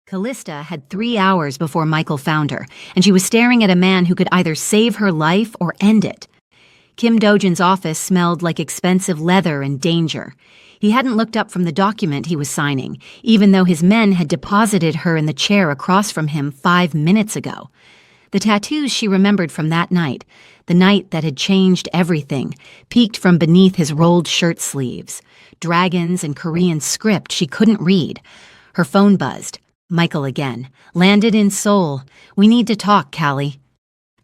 Callista had 3 hours before Michael found her, and she was staring at a man who could either save her life or end it. Kim Dojin's office smelled like expensive leather and danger. He hadn't looked up from the document he was signing, even though his men had deposited her in the chair across from him 5 minutes ago. The tattoos she remembered from that night, the night that had changed everything, peeked from beneath his rolled shirt sleeves. Dragons and Korean script she couldn't read. Her phone buzzed. Michael again. Landed in Seoul. We need to talk, Callie.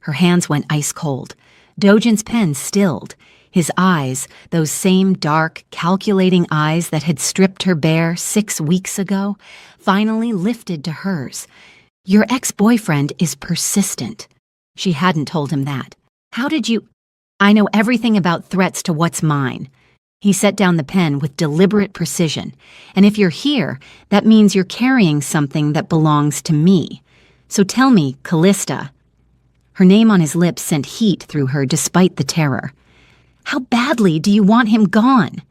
Her hands went ice cold. Dojin's pen stilled. His eyes, those same dark, calculating eyes that had stripped her bare 6 weeks ago, finally lifted to hers. Your ex-boyfriend is persistent. She hadn't told him that. How did you... I know everything about threats to what's mine. He set down the pen with deliberate precision. And if you're here, that means you're carrying something that belongs to me. So tell me, Callista. Her name on his lips sent heat through her despite the terror. How badly do you want him gone?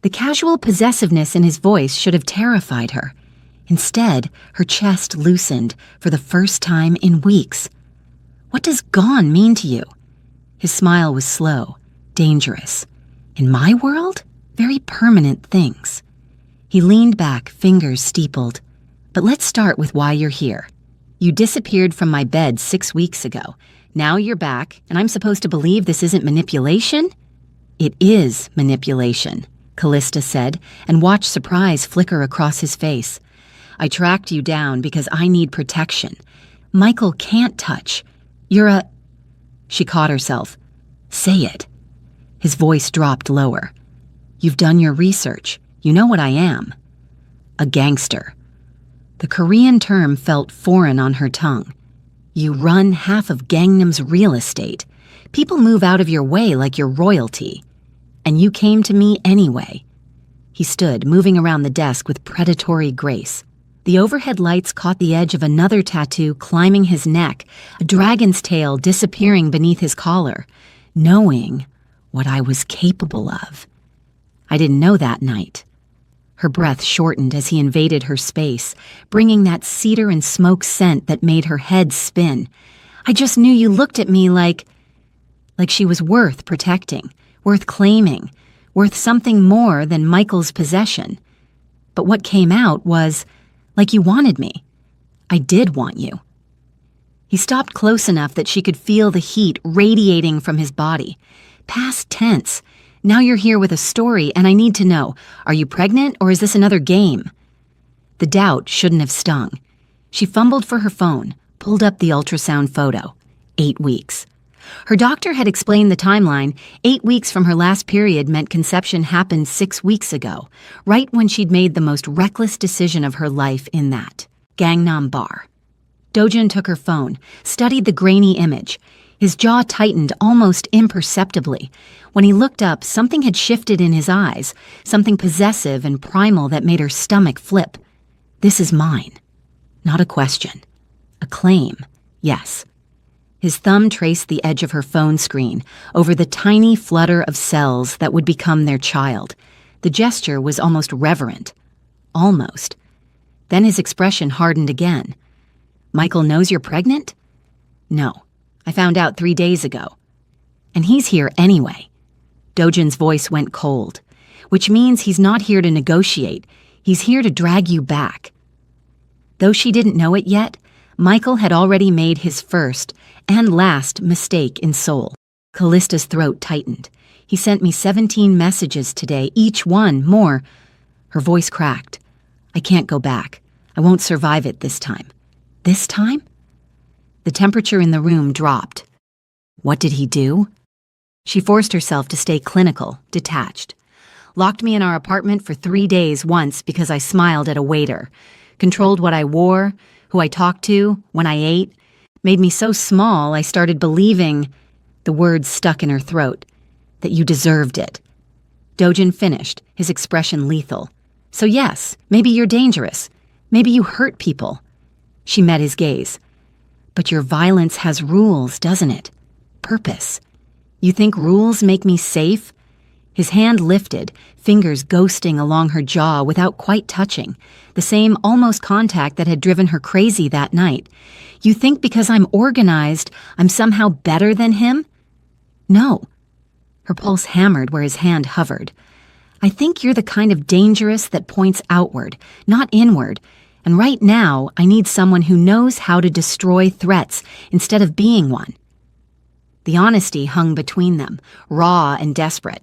The casual possessiveness in his voice should have terrified her. Instead, her chest loosened for the first time in weeks. What does gone mean to you? His smile was slow, dangerous. In my world, very permanent things. He leaned back, fingers steepled. But let's start with why you're here. You disappeared from my bed 6 weeks ago. Now you're back, and I'm supposed to believe this isn't manipulation? It is manipulation, Callista said, and watched surprise flicker across his face. I tracked you down because I need protection. Michael can't touch. You're a... She caught herself. Say it. His voice dropped lower. You've done your research. You know what I am. A gangster. The Korean term felt foreign on her tongue. You run half of Gangnam's real estate. People move out of your way like you're royalty. And you came to me anyway. He stood, moving around the desk with predatory grace. The overhead lights caught the edge of another tattoo climbing his neck, a dragon's tail disappearing beneath his collar. Knowing what I was capable of. I didn't know that night. Her breath shortened as he invaded her space, bringing that cedar and smoke scent that made her head spin. I just knew you looked at me like she was worth protecting, worth claiming, worth something more than Michael's possession. But what came out was like you wanted me. I did want you. He stopped close enough that she could feel the heat radiating from his body. Past tense. Now you're here with a story, and I need to know, are you pregnant or is this another game? The doubt shouldn't have stung. She fumbled for her phone, pulled up the ultrasound photo. 8 weeks. Her doctor had explained the timeline. 8 weeks from her last period meant conception happened 6 weeks ago, right when she'd made the most reckless decision of her life in that Gangnam bar. Dojin took her phone, studied the grainy image. His jaw tightened almost imperceptibly. When he looked up, something had shifted in his eyes, something possessive and primal that made her stomach flip. This is mine. Not a question. A claim, yes. His thumb traced the edge of her phone screen, over the tiny flutter of cells that would become their child. The gesture was almost reverent. Almost. Then his expression hardened again. Michael knows you're pregnant? No. I found out 3 days ago. And he's here anyway. Dojin's voice went cold, which means he's not here to negotiate. He's here to drag you back. Though she didn't know it yet, Michael had already made his first and last mistake in Seoul. Callista's throat tightened. He sent me 17 messages today, each one more. Her voice cracked. I can't go back. I won't survive it this time. This time? The temperature in the room dropped. What did he do? She forced herself to stay clinical, detached. Locked me in our apartment for 3 days once because I smiled at a waiter. Controlled what I wore, who I talked to, when I ate. Made me so small I started believing, the words stuck in her throat, that you deserved it. Dojin finished, his expression lethal. So yes, maybe you're dangerous. Maybe you hurt people. She met his gaze. But your violence has rules, doesn't it? Purpose. You think rules make me safe? His hand lifted, fingers ghosting along her jaw without quite touching, the same almost contact that had driven her crazy that night. You think because I'm organized, I'm somehow better than him? No. Her pulse hammered where his hand hovered. I think you're the kind of dangerous that points outward, not inward, and right now I need someone who knows how to destroy threats instead of being one. The honesty hung between them, raw and desperate.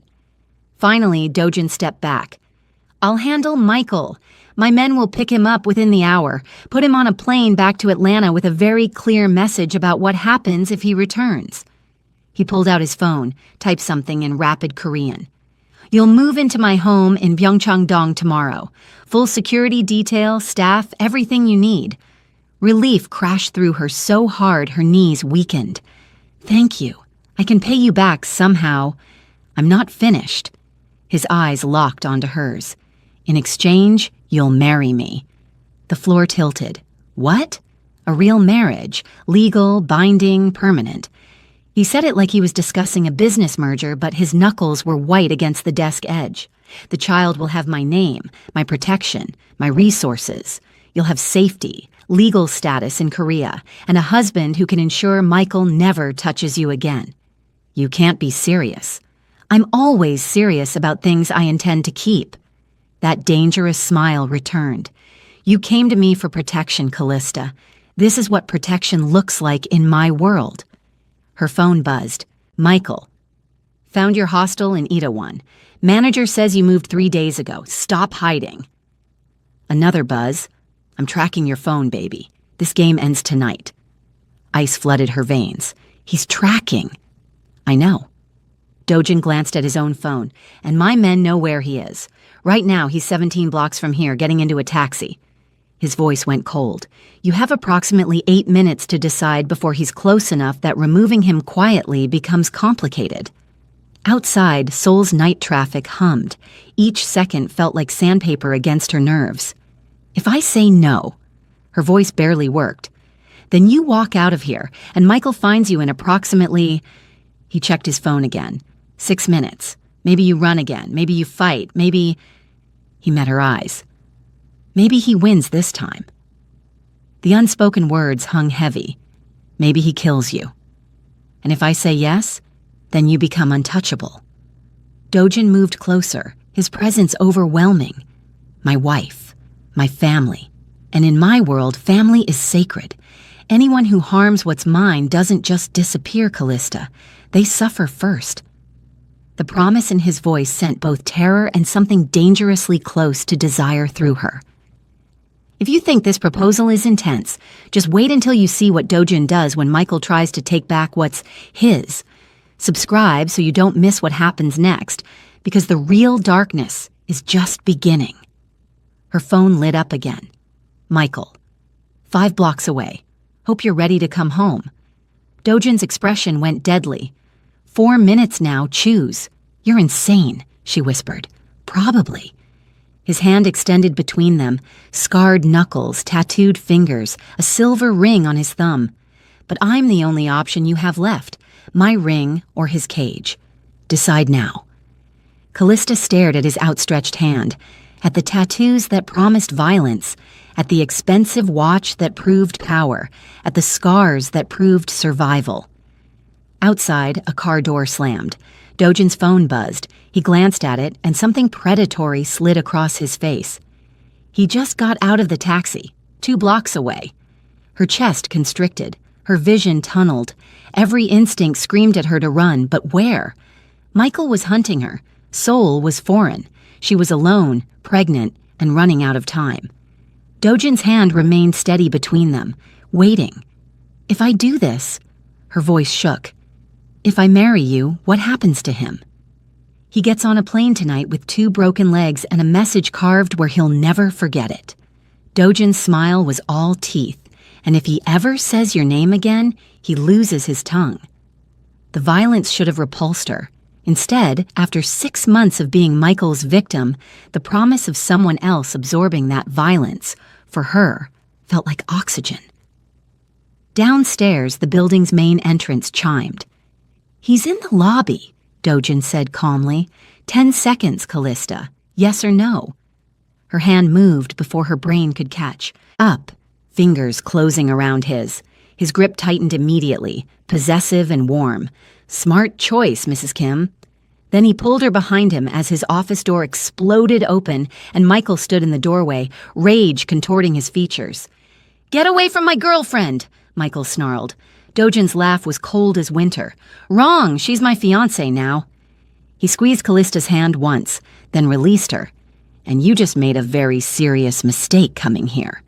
Finally, Dojin stepped back. I'll handle Michael. My men will pick him up within the hour, put him on a plane back to Atlanta with a very clear message about what happens if he returns. He pulled out his phone, typed something in rapid Korean. You'll move into my home in Byeongchang-dong tomorrow. Full security detail, staff, everything you need. Relief crashed through her so hard her knees weakened. Thank you. I can pay you back somehow. I'm not finished. His eyes locked onto hers. In exchange, you'll marry me. The floor tilted. What? A real marriage, legal, binding, permanent. He said it like he was discussing a business merger, but his knuckles were white against the desk edge. The child will have my name, my protection, my resources. You'll have safety, legal status in Korea, and a husband who can ensure Michael never touches you again. You can't be serious. I'm always serious about things I intend to keep. That dangerous smile returned. You came to me for protection, Callista. This is what protection looks like in my world. Her phone buzzed. Michael. Found your hostel in Itaewon. Manager says you moved 3 days ago. Stop hiding. Another buzz. I'm tracking your phone, baby. This game ends tonight. Ice flooded her veins. He's tracking. I know. Dojin glanced at his own phone, and my men know where he is. Right now, he's 17 blocks from here, getting into a taxi. His voice went cold. You have approximately 8 minutes to decide before he's close enough that removing him quietly becomes complicated. Outside, Seoul's night traffic hummed. Each second felt like sandpaper against her nerves. If I say no, her voice barely worked, then you walk out of here, and Michael finds you in approximately... He checked his phone again. 6 minutes. Maybe you run again. Maybe you fight. Maybe... He met her eyes. Maybe he wins this time. The unspoken words hung heavy. Maybe he kills you. And if I say yes, then you become untouchable. Dojin moved closer, his presence overwhelming. My wife, my family. And in my world, family is sacred. Anyone who harms what's mine doesn't just disappear, Callista. They suffer first. The promise in his voice sent both terror and something dangerously close to desire through her. If you think this proposal is intense, just wait until you see what Dojin does when Michael tries to take back what's his. Subscribe so you don't miss what happens next, because the real darkness is just beginning. Her phone lit up again. Michael. 5 blocks away. Hope you're ready to come home. Dojin's expression went deadly. 4 minutes now, choose. You're insane, she whispered. Probably. His hand extended between them, scarred knuckles, tattooed fingers, a silver ring on his thumb. But I'm the only option you have left, my ring or his cage. Decide now. Callista stared at his outstretched hand, at the tattoos that promised violence, at the expensive watch that proved power, at the scars that proved survival. Outside, a car door slammed. Dojin's phone buzzed. He glanced at it, and something predatory slid across his face. He just got out of the taxi, 2 blocks away. Her chest constricted, her vision tunneled. Every instinct screamed at her to run, but where? Michael was hunting her. Seoul was foreign. She was alone, pregnant, and running out of time. Dojin's hand remained steady between them, waiting. If I do this, her voice shook. If I marry you, what happens to him? He gets on a plane tonight with 2 broken legs and a message carved where he'll never forget it. Dojin's smile was all teeth, and if he ever says your name again, he loses his tongue. The violence should have repulsed her. Instead, after 6 months of being Michael's victim, the promise of someone else absorbing that violence, for her, felt like oxygen. Downstairs, the building's main entrance chimed. He's in the lobby, Dojin said calmly. 10 seconds, Callista. Yes or no? Her hand moved before her brain could catch. Up, fingers closing around his. His grip tightened immediately, possessive and warm. Smart choice, Mrs. Kim. Then he pulled her behind him as his office door exploded open and Michael stood in the doorway, rage contorting his features. "Get away from my girlfriend!" Michael snarled. Dojin's laugh was cold as winter. "Wrong, she's my fiancée now." He squeezed Callista's hand once, then released her. "And you just made a very serious mistake coming here."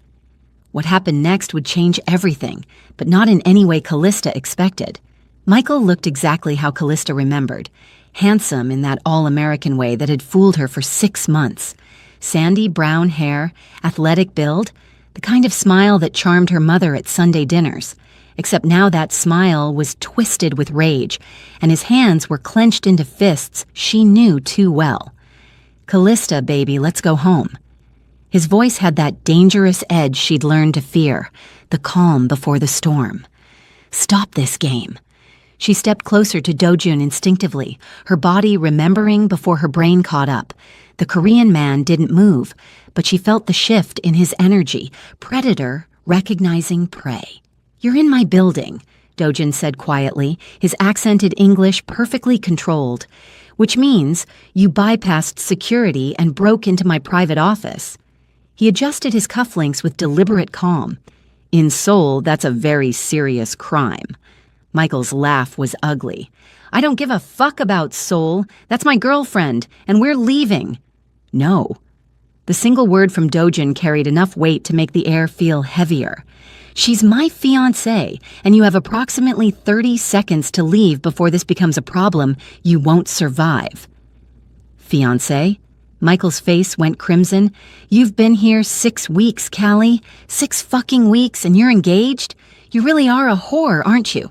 What happened next would change everything, but not in any way Callista expected. Michael looked exactly how Callista remembered. Handsome in that all-American way that had fooled her for 6 months. Sandy brown hair, athletic build, the kind of smile that charmed her mother at Sunday dinners. Except now that smile was twisted with rage, and his hands were clenched into fists she knew too well. "Callista, baby, let's go home." His voice had that dangerous edge she'd learned to fear, the calm before the storm. "Stop this game." She stepped closer to Dojun instinctively, her body remembering before her brain caught up. The Korean man didn't move, but she felt the shift in his energy, predator recognizing prey. "You're in my building," Dojun said quietly, his accented English perfectly controlled, "which means you bypassed security and broke into my private office." He adjusted his cufflinks with deliberate calm. "In Seoul, that's a very serious crime." Michael's laugh was ugly. "I don't give a fuck about Seoul. That's my girlfriend, and we're leaving." "No." The single word from Dojin carried enough weight to make the air feel heavier. "She's my fiancée, and you have approximately 30 seconds to leave before this becomes a problem you won't survive." "Fiancée?" Michael's face went crimson. "You've been here 6 weeks, Callie. 6 fucking weeks, and you're engaged? You really are a whore, aren't you?"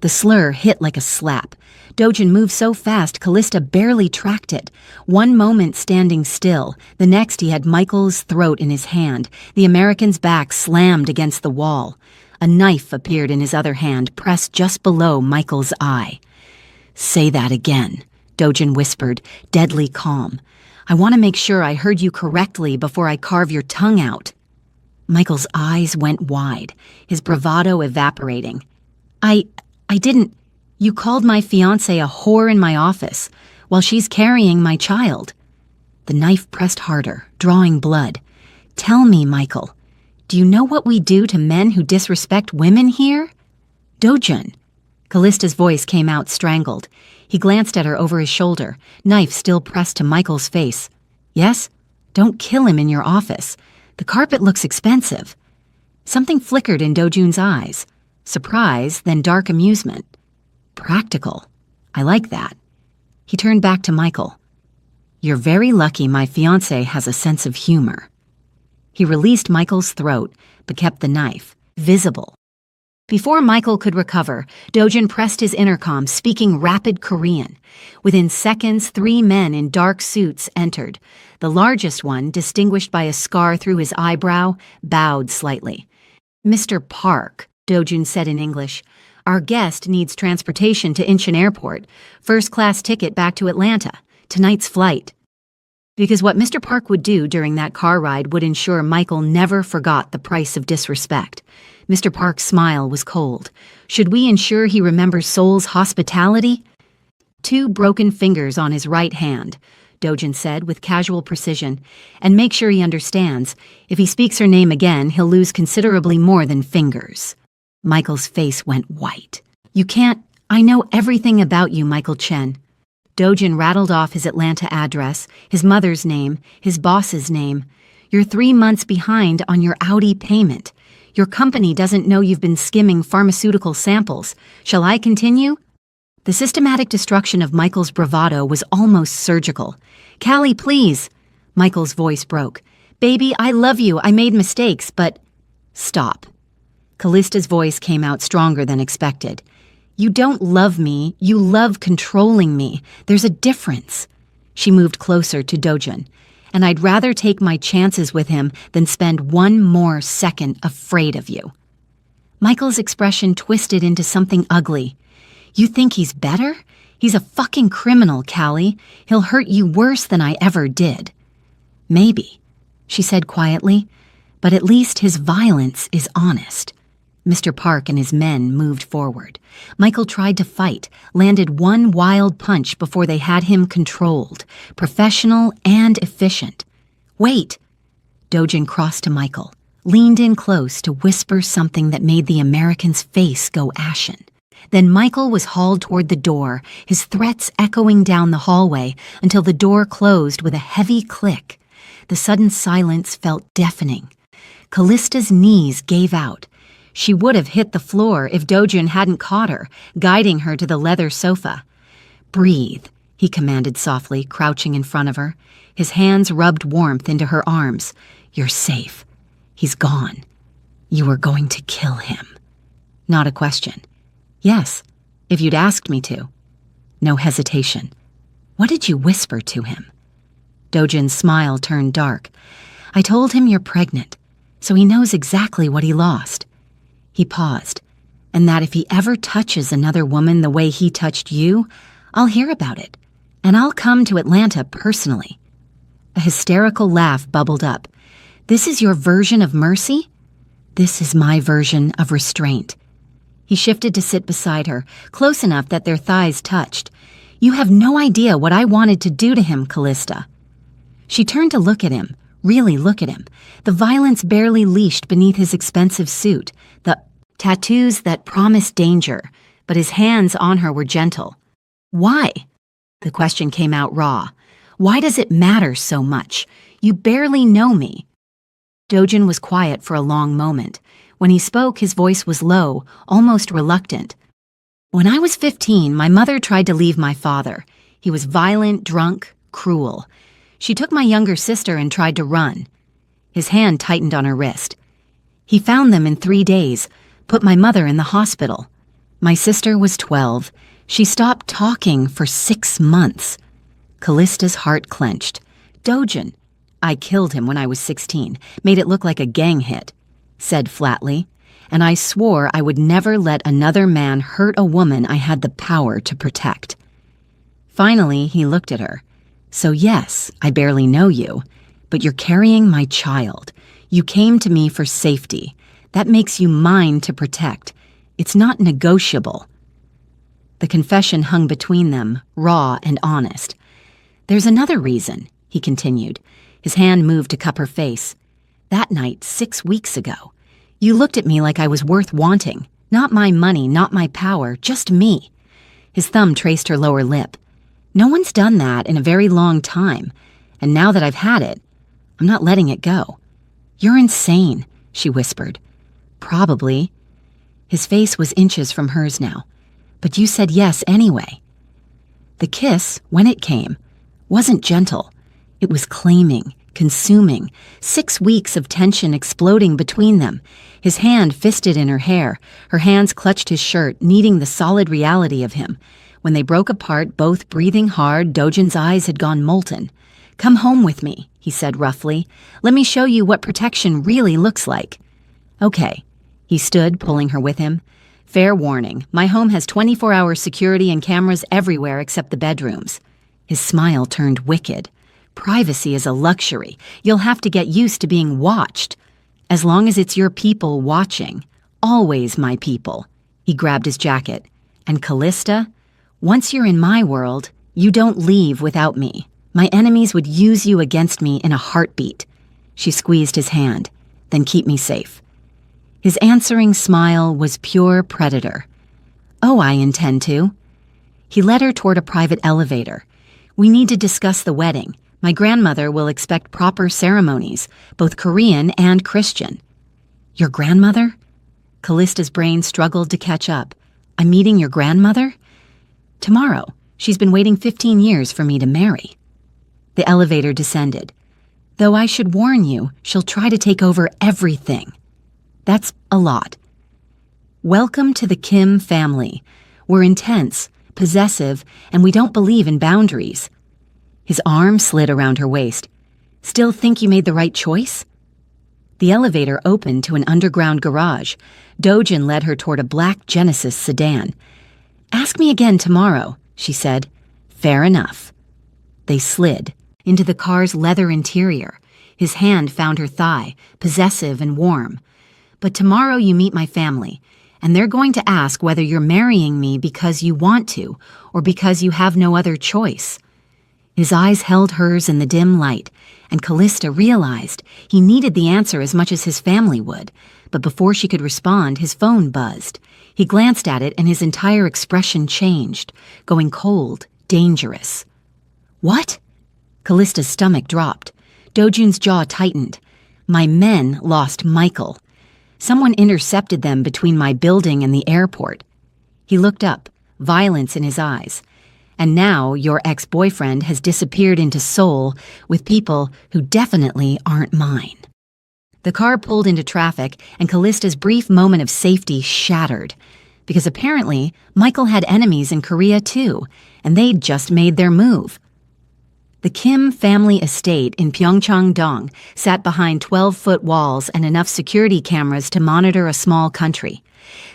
The slur hit like a slap. Dojin moved so fast Callista barely tracked it. One moment standing still, the next he had Michael's throat in his hand, the American's back slammed against the wall. A knife appeared in his other hand, pressed just below Michael's eye. "Say that again," Dojin whispered, deadly calm. "I want to make sure I heard you correctly before I carve your tongue out." Michael's eyes went wide, his bravado evaporating. I didn't. You called my fiancée a whore in my office, while she's carrying my child." The knife pressed harder, drawing blood. "Tell me, Michael, do you know what we do to men who disrespect women here?" "Dojun." Callista's voice came out strangled. He glanced at her over his shoulder, knife still pressed to Michael's face. "Yes? Don't kill him in your office. The carpet looks expensive." Something flickered in Dojun's eyes. Surprise, then dark amusement. "Practical. I like that." He turned back to Michael. "You're very lucky my fiancé has a sense of humor." He released Michael's throat, but kept the knife, visible. Before Michael could recover, Dojin pressed his intercom, speaking rapid Korean. Within seconds, 3 men in dark suits entered. The largest one, distinguished by a scar through his eyebrow, bowed slightly. "Mr. Park," Dojun said in English, "our guest needs transportation to Incheon Airport, first-class ticket back to Atlanta, tonight's flight." Because what Mr. Park would do during that car ride would ensure Michael never forgot the price of disrespect. Mr. Park's smile was cold. "Should we ensure he remembers Seoul's hospitality?" 2 broken fingers on his right hand, Dojin said with casual precision, "and make sure he understands. If he speaks her name again, he'll lose considerably more than fingers." Michael's face went white. "You can't. I know everything about you, Michael Chen." Dojin rattled off his Atlanta address, his mother's name, his boss's name. "You're 3 months behind on your Audi payment. Your company doesn't know you've been skimming pharmaceutical samples. Shall I continue?" The systematic destruction of Michael's bravado was almost surgical. "Callie, please." Michael's voice broke. "Baby, I love you. I made mistakes, but—" "Stop." Callista's voice came out stronger than expected. "You don't love me. You love controlling me. There's a difference." She moved closer to Dojun. "And I'd rather take my chances with him than spend 1 more second afraid of you." Michael's expression twisted into something ugly. "You think he's better? He's a fucking criminal, Callie. He'll hurt you worse than I ever did. Maybe, she said quietly, but at least his violence is honest. Mr. Park and his men moved forward. Michael tried to fight, landed one wild punch before they had him controlled, professional and efficient. Wait! Dojin crossed to Michael, leaned in close to whisper something that made the American's face go ashen. Then Michael was hauled toward the door, his threats echoing down the hallway until the door closed with a heavy click. The sudden silence felt deafening. Callista's knees gave out. She would have hit the floor if Dojin hadn't caught her, guiding her to the leather sofa. "Breathe," he commanded softly, crouching in front of her. His hands rubbed warmth into her arms. "You're safe. He's gone. You were going to kill him." Not a question. "Yes, if you'd asked me to." No hesitation. "What did you whisper to him?" Dojin's smile turned dark. "I told him you're pregnant, so he knows exactly what he lost." He paused, "and that if he ever touches another woman the way he touched you, I'll hear about it, and I'll come to Atlanta personally." A hysterical laugh bubbled up. "This is your version of mercy? This is my version of restraint." He shifted to sit beside her, close enough that their thighs touched. "You have no idea what I wanted to do to him, Callista." She turned to look at him, really look at him. The violence barely leashed beneath his expensive suit, the tattoos that promised danger, but his hands on her were gentle. "Why?" The question came out raw. "Why does it matter so much? You barely know me." Dojin was quiet for a long moment. When he spoke, his voice was low, almost reluctant. "When I was 15, my mother tried to leave my father. He was violent, drunk, cruel. She took my younger sister and tried to run." His hand tightened on her wrist. "He found them in 3 days, put my mother in the hospital. My sister was 12. She stopped talking for 6 months. Callista's heart clenched. "Dojin, I killed him when I was 16, made it look like a gang hit," said flatly, "and I swore I would never let another man hurt a woman I had the power to protect." Finally, he looked at her. "So yes, I barely know you, but you're carrying my child. You came to me for safety. That makes you mine to protect. It's not negotiable." The confession hung between them, raw and honest. "There's another reason," he continued. His hand moved to cup her face. "That night, 6 weeks ago, you looked at me like I was worth wanting. Not my money, not my power, just me." His thumb traced her lower lip. "No one's done that in a very long time, and now that I've had it, I'm not letting it go." "You're insane," she whispered. "Probably." His face was inches from hers now. "But you said yes anyway." The kiss, when it came, wasn't gentle. It was claiming, consuming, 6 weeks of tension exploding between them. His hand fisted in her hair, her hands clutched his shirt, needing the solid reality of him. When they broke apart, both breathing hard, Dojin's eyes had gone molten. "Come home with me," he said roughly. "Let me show you what protection really looks like." "Okay." He stood, pulling her with him. "Fair warning, my home has 24-hour security and cameras everywhere except the bedrooms." His smile turned wicked. "Privacy is a luxury. You'll have to get used to being watched. As long as it's your people watching. Always my people." He grabbed his jacket. "And Callista? Once you're in my world, you don't leave without me. My enemies would use you against me in a heartbeat." She squeezed his hand. "Then keep me safe." His answering smile was pure predator. "Oh, I intend to." He led her toward a private elevator. "We need to discuss the wedding. My grandmother will expect proper ceremonies, both Korean and Christian." "Your grandmother?" Callista's brain struggled to catch up. "I'm meeting your grandmother?" "Tomorrow. She's been waiting 15 years for me to marry." The elevator descended. "Though I should warn you, she'll try to take over everything." "That's a lot." "Welcome to the Kim family. We're intense, possessive, and we don't believe in boundaries." His arm slid around her waist. "Still think you made the right choice?" The elevator opened to an underground garage. Dojin led her toward a black Genesis sedan. "Ask me again tomorrow," she said. Fair enough. They slid into the car's leather interior. His hand found her thigh, possessive and warm. But tomorrow you meet my family, and they're going to ask whether you're marrying me because you want to or because you have no other choice. His eyes held hers in the dim light, and Callista realized he needed the answer as much as his family would. But before she could respond, his phone buzzed. He glanced at it and his entire expression changed, going cold, dangerous. What? Callista's stomach dropped. Dojun's jaw tightened. My men lost Michael. Someone intercepted them between my building and the airport. He looked up, violence in his eyes. And now your ex-boyfriend has disappeared into Seoul with people who definitely aren't mine. The car pulled into traffic, and Callista's brief moment of safety shattered. Because apparently, Michael had enemies in Korea too, and they'd just made their move. The Kim family estate in Pyeongchang-dong sat behind 12-foot walls and enough security cameras to monitor a small country.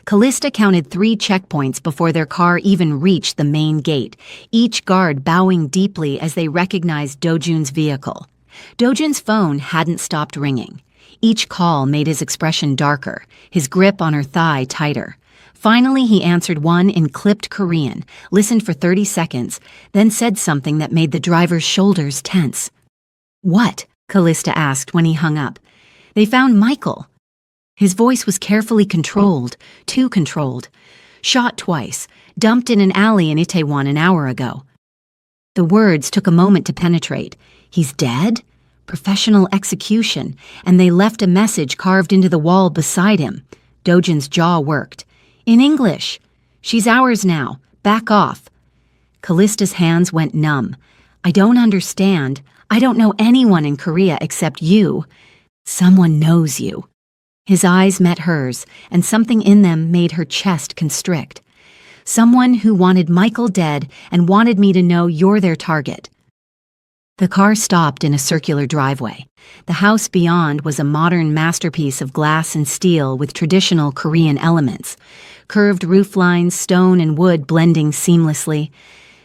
Callista counted 3 checkpoints before their car even reached the main gate, each guard bowing deeply as they recognized Dojun's vehicle. Dojun's phone hadn't stopped ringing. Each call made his expression darker, his grip on her thigh tighter. Finally, he answered one in clipped Korean, listened for 30 seconds, then said something that made the driver's shoulders tense. What? Callista asked when he hung up. They found Michael. His voice was carefully controlled, too controlled. Shot twice, dumped in an alley in Itaewon an hour ago. The words took a moment to penetrate. He's dead? Professional execution, and they left a message carved into the wall beside him. Dojun's jaw worked. In English. She's ours now. Back off. Callista's hands went numb. I don't understand. I don't know anyone in Korea except you. Someone knows you. His eyes met hers, and something in them made her chest constrict. Someone who wanted Michael dead and wanted me to know you're their target. The car stopped in a circular driveway. The house beyond was a modern masterpiece of glass and steel with traditional Korean elements. Curved roof lines, stone and wood blending seamlessly.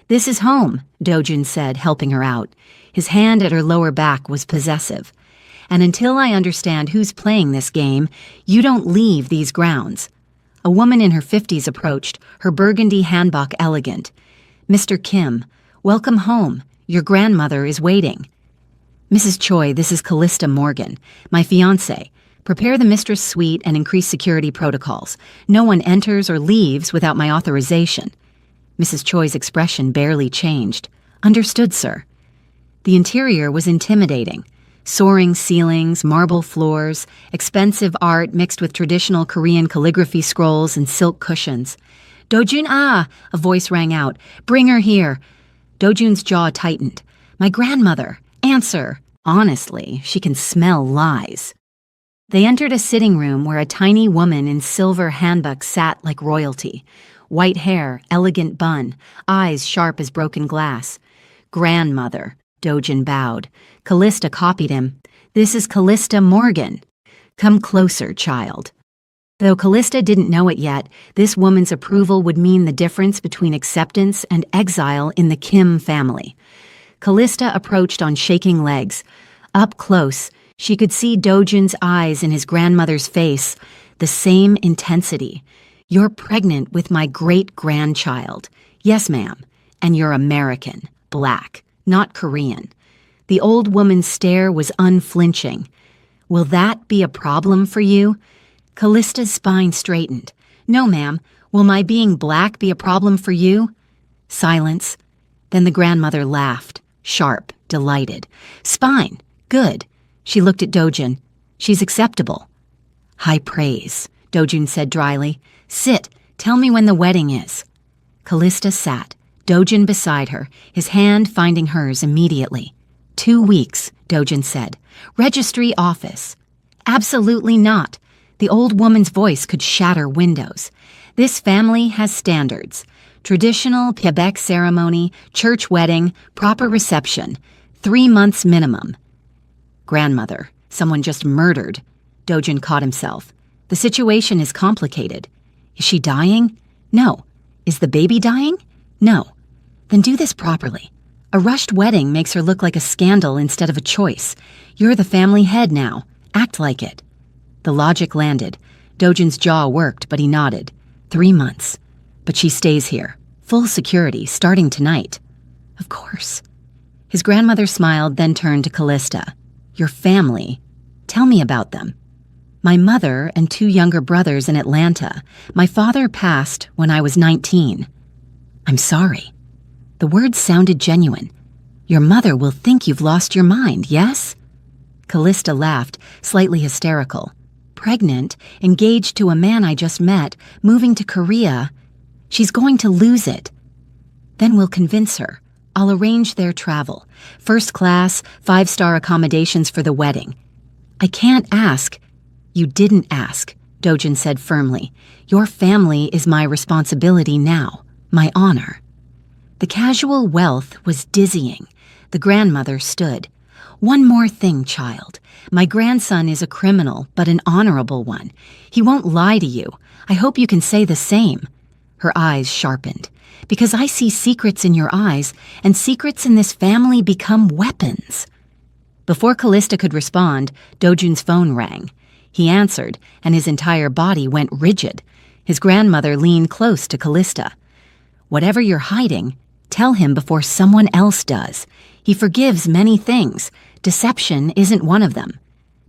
This is home, Dojun said, helping her out. His hand at her lower back was possessive. And until I understand who's playing this game, you don't leave these grounds. A woman in her 50s approached, her burgundy hanbok elegant. Mr. Kim, welcome home. Your grandmother is waiting. Mrs. Choi, this is Callista Morgan, my fiancé. Prepare the mistress suite and increase security protocols. No one enters or leaves without my authorization. Mrs. Choi's expression barely changed. Understood, sir. The interior was intimidating. Soaring ceilings, marble floors, expensive art mixed with traditional Korean calligraphy scrolls and silk cushions. Dojun, a voice rang out. Bring her here. Dojun's jaw tightened. My grandmother. Answer. Honestly, she can smell lies. They entered a sitting room where a tiny woman in silver hanbok sat like royalty. White hair, elegant bun, eyes sharp as broken glass. Grandmother, Dojun bowed. Callista copied him. This is Callista Morgan. Come closer, child. Though Callista didn't know it yet, this woman's approval would mean the difference between acceptance and exile in the Kim family. Callista approached on shaking legs. Up close, she could see Dojun's eyes in his grandmother's face, the same intensity. You're pregnant with my great-grandchild. Yes, ma'am. And you're American, black, not Korean. The old woman's stare was unflinching. Will that be a problem for you? Callista's spine straightened. No, ma'am. Will my being black be a problem for you? Silence. Then the grandmother laughed, sharp, delighted. Spine. Good. She looked at Dojun. She's acceptable. High praise, Dojun said dryly. Sit. Tell me when the wedding is. Callista sat, Dojun beside her, his hand finding hers immediately. 2 weeks, Dojun said. Registry office. Absolutely not. The old woman's voice could shatter windows. This family has standards. Traditional Quebec ceremony, church wedding, proper reception. 3 months minimum. Grandmother, someone just murdered. Dojun caught himself. The situation is complicated. Is she dying? No. Is the baby dying? No. Then do this properly. A rushed wedding makes her look like a scandal instead of a choice. You're the family head now. Act like it. The logic landed. Dojin's jaw worked, but he nodded. 3 months. But she stays here. Full security, starting tonight. Of course. His grandmother smiled, then turned to Callista. Your family. Tell me about them. My mother and 2 younger brothers in Atlanta. My father passed when I was 19. I'm sorry. The words sounded genuine. Your mother will think you've lost your mind, yes? Callista laughed, slightly hysterical. Pregnant, engaged to a man I just met, moving to Korea. She's going to lose it. Then we'll convince her. I'll arrange their travel. First class, 5-star accommodations for the wedding. I can't ask. You didn't ask, Dojin said firmly. Your family is my responsibility now, my honor. The casual wealth was dizzying. The grandmother stood. One more thing, child. My grandson is a criminal, but an honorable one. He won't lie to you. I hope you can say the same. Her eyes sharpened. Because I see secrets in your eyes, and secrets in this family become weapons. Before Callista could respond, Dojin's phone rang. He answered, and his entire body went rigid. His grandmother leaned close to Callista. Whatever you're hiding, tell him before someone else does. He forgives many things. Deception isn't one of them.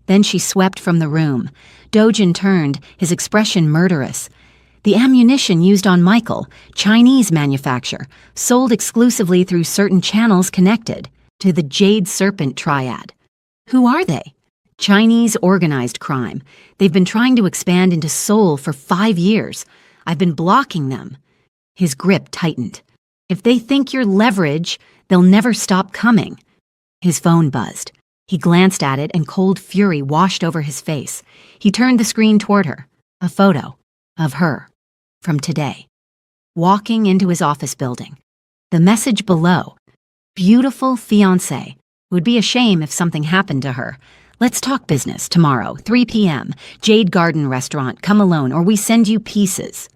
Then she swept from the room. Dojin turned, his expression murderous. The ammunition used on Michael, Chinese manufacture, sold exclusively through certain channels connected to the Jade Serpent Triad. Who are they? Chinese organized crime. They've been trying to expand into Seoul for 5 years. I've been blocking them. His grip tightened. If they think you're leverage, they'll never stop coming. His phone buzzed. He glanced at it and cold fury washed over his face. He turned the screen toward her. A photo of her from today. Walking into his office building. The message below. Beautiful fiancé. Would be a shame if something happened to her. Let's talk business tomorrow, 3 p.m. Jade Garden Restaurant. Come alone or we send you pieces.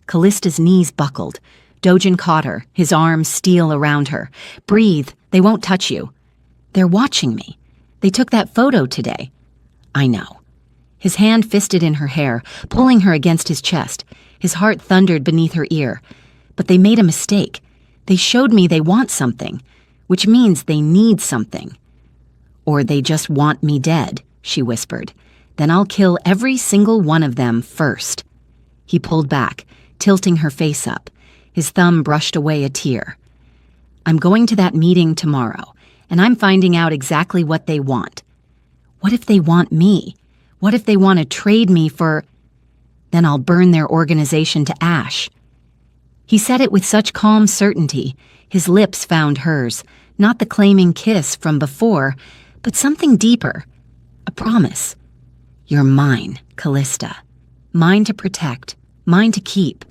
Callista's knees buckled. Dojin caught her, his arms steel around her. Breathe. They won't touch you. They're watching me. They took that photo today. I know. His hand fisted in her hair, pulling her against his chest. His heart thundered beneath her ear. But they made a mistake. They showed me they want something, which means they need something. Or they just want me dead, she whispered. Then I'll kill every single one of them first. He pulled back, tilting her face up. His thumb brushed away a tear. I'm going to that meeting tomorrow, and I'm finding out exactly what they want. What if they want me? What if they want to trade me for... Then I'll burn their organization to ash. He said it with such calm certainty. His lips found hers, not the claiming kiss from before, but something deeper. A promise. You're mine, Callista. Mine to protect, mine to keep.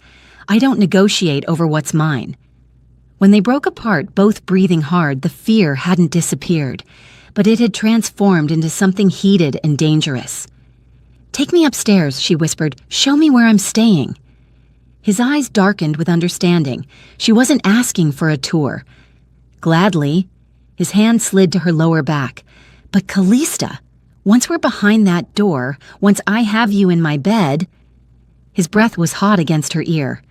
I don't negotiate over what's mine. When they broke apart, both breathing hard, the fear hadn't disappeared, but it had transformed into something heated and dangerous. Take me upstairs, she whispered. Show me where I'm staying. His eyes darkened with understanding. She wasn't asking for a tour. Gladly, his hand slid to her lower back. But Callista, once we're behind that door, once I have you in my bed... His breath was hot against her ear.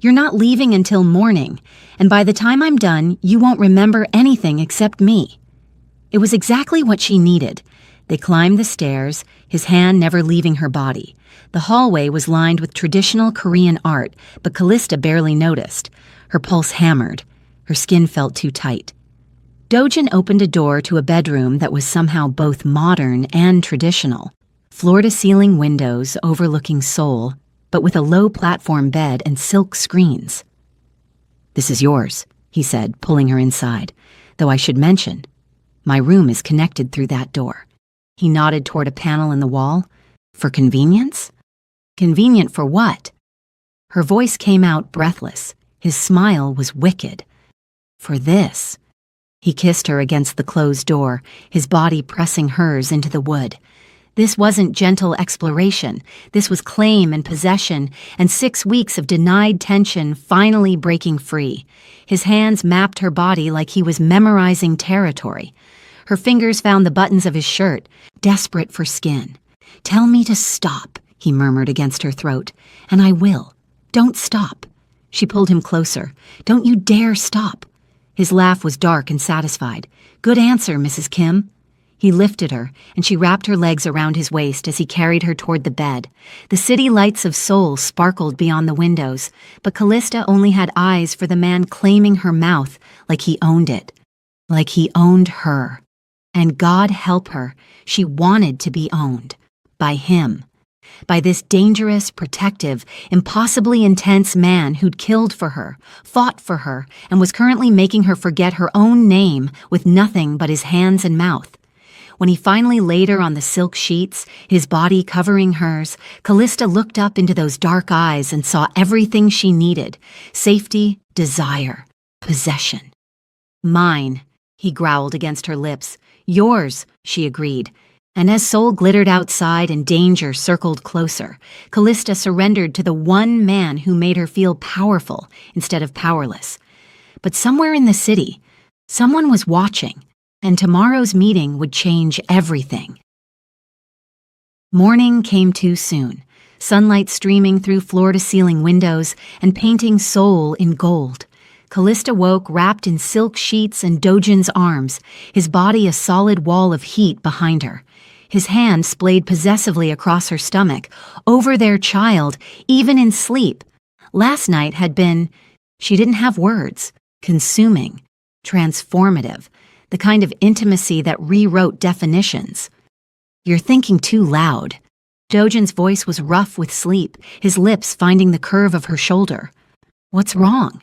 You're not leaving until morning, and by the time I'm done, you won't remember anything except me. It was exactly what she needed. They climbed the stairs, his hand never leaving her body. The hallway was lined with traditional Korean art, but Callista barely noticed. Her pulse hammered. Her skin felt too tight. Dojin opened a door to a bedroom that was somehow both modern and traditional. Floor-to-ceiling windows overlooking Seoul, but with a low platform bed and silk screens. This is yours, he said, pulling her inside. Though I should mention, my room is connected through that door. He nodded toward a panel in the wall. For convenience? Convenient for what? Her voice came out breathless. His smile was wicked. For this. He kissed her against the closed door, his body pressing hers into the wood. This wasn't gentle exploration. This was claim and possession, and 6 weeks of denied tension finally breaking free. His hands mapped her body like he was memorizing territory. Her fingers found the buttons of his shirt, desperate for skin. "Tell me to stop," he murmured against her throat, "and I will. Don't stop." She pulled him closer. "Don't you dare stop." His laugh was dark and satisfied. "Good answer, Mrs. Kim." He lifted her, and she wrapped her legs around his waist as he carried her toward the bed. The city lights of Seoul sparkled beyond the windows, but Callista only had eyes for the man claiming her mouth like he owned it. Like he owned her. And God help her, she wanted to be owned. By him. By this dangerous, protective, impossibly intense man who'd killed for her, fought for her, and was currently making her forget her own name with nothing but his hands and mouth. When he finally laid her on the silk sheets, his body covering hers, Callista looked up into those dark eyes and saw everything she needed: safety, desire, possession. "Mine," he growled against her lips. "Yours," she agreed. And as Seoul glittered outside and danger circled closer, Callista surrendered to the one man who made her feel powerful instead of powerless. But somewhere in the city, someone was watching, and tomorrow's meeting would change everything. Morning came too soon, sunlight streaming through floor-to-ceiling windows and painting Seoul in gold. Callista woke wrapped in silk sheets and Dojin's arms, his body a solid wall of heat behind her. His hand splayed possessively across her stomach, over their child, even in sleep. Last night had been, she didn't have words, consuming, transformative, the kind of intimacy that rewrote definitions. "You're thinking too loud." Dojin's voice was rough with sleep, his lips finding the curve of her shoulder. "What's wrong?"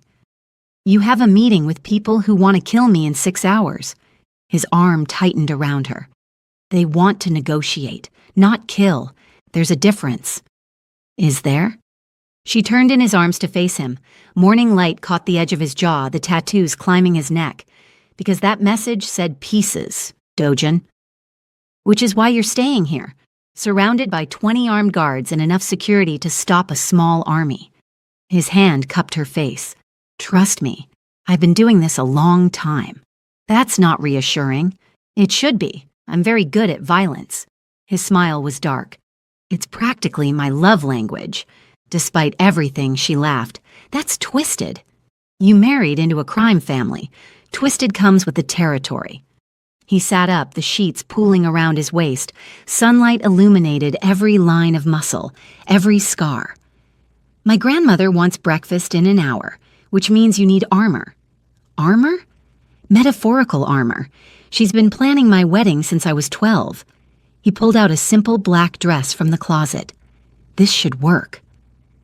"You have a meeting with people who want to kill me in 6 hours. His arm tightened around her. "They want to negotiate, not kill. There's a difference." "Is there?" She turned in his arms to face him. Morning light caught the edge of his jaw, the tattoos climbing his neck. "Because that message said pieces, Dojin. Which is why you're staying here, surrounded by 20 armed guards and enough security to stop a small army." His hand cupped her face. "Trust me, I've been doing this a long time." "That's not reassuring." "It should be. I'm very good at violence." His smile was dark. "It's practically my love language." Despite everything, she laughed. "That's twisted. You married into a crime family. Twisted comes with the territory." He sat up, the sheets pooling around his waist. Sunlight illuminated every line of muscle, every scar. "My grandmother wants breakfast in an hour, which means you need armor." "Armor?" "Metaphorical armor. She's been planning my wedding since I was 12. He pulled out a simple black dress from the closet. "This should work."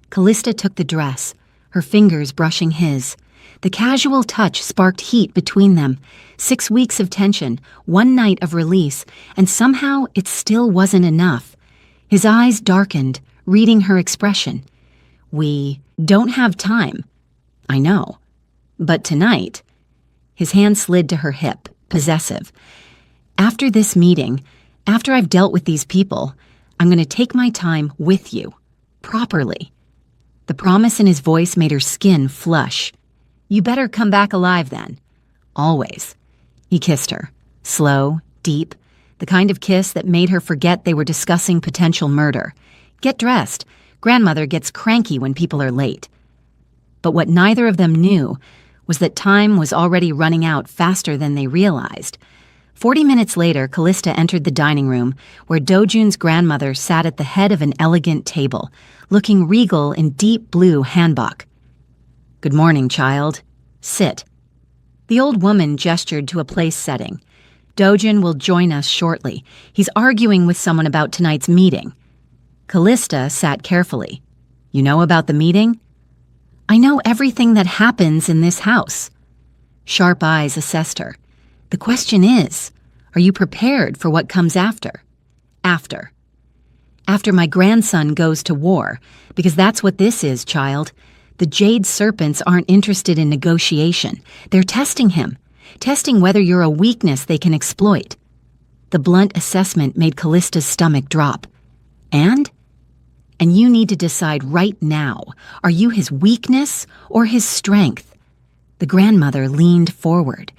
Callista took the dress, her fingers brushing his. The casual touch sparked heat between them. 6 weeks of tension, 1 night of release, and somehow it still wasn't enough. His eyes darkened, reading her expression. "We don't have time." "I know. But tonight..." His hand slid to her hip, possessive. "After this meeting, after I've dealt with these people, I'm going to take my time with you. Properly." The promise in his voice made her skin flush. "You better come back alive then." "Always." He kissed her. Slow, deep, the kind of kiss that made her forget they were discussing potential murder. "Get dressed. Grandmother gets cranky when people are late." But what neither of them knew was that time was already running out faster than they realized. 40 minutes later, Callista entered the dining room, where Dojun's grandmother sat at the head of an elegant table, looking regal in deep blue hanbok. "Good morning, child. Sit." The old woman gestured to a place setting. "Dojun will join us shortly. He's arguing with someone about tonight's meeting." Callista sat carefully. "You know about the meeting?" "I know everything that happens in this house." Sharp eyes assessed her. "The question is, are you prepared for what comes after?" "After. After my grandson goes to war, because that's what this is, child. The Jade Serpents aren't interested in negotiation. They're testing him, testing whether you're a weakness they can exploit." The blunt assessment made Callista's stomach drop. And you need to decide right now, are you his weakness or his strength? The grandmother leaned forward.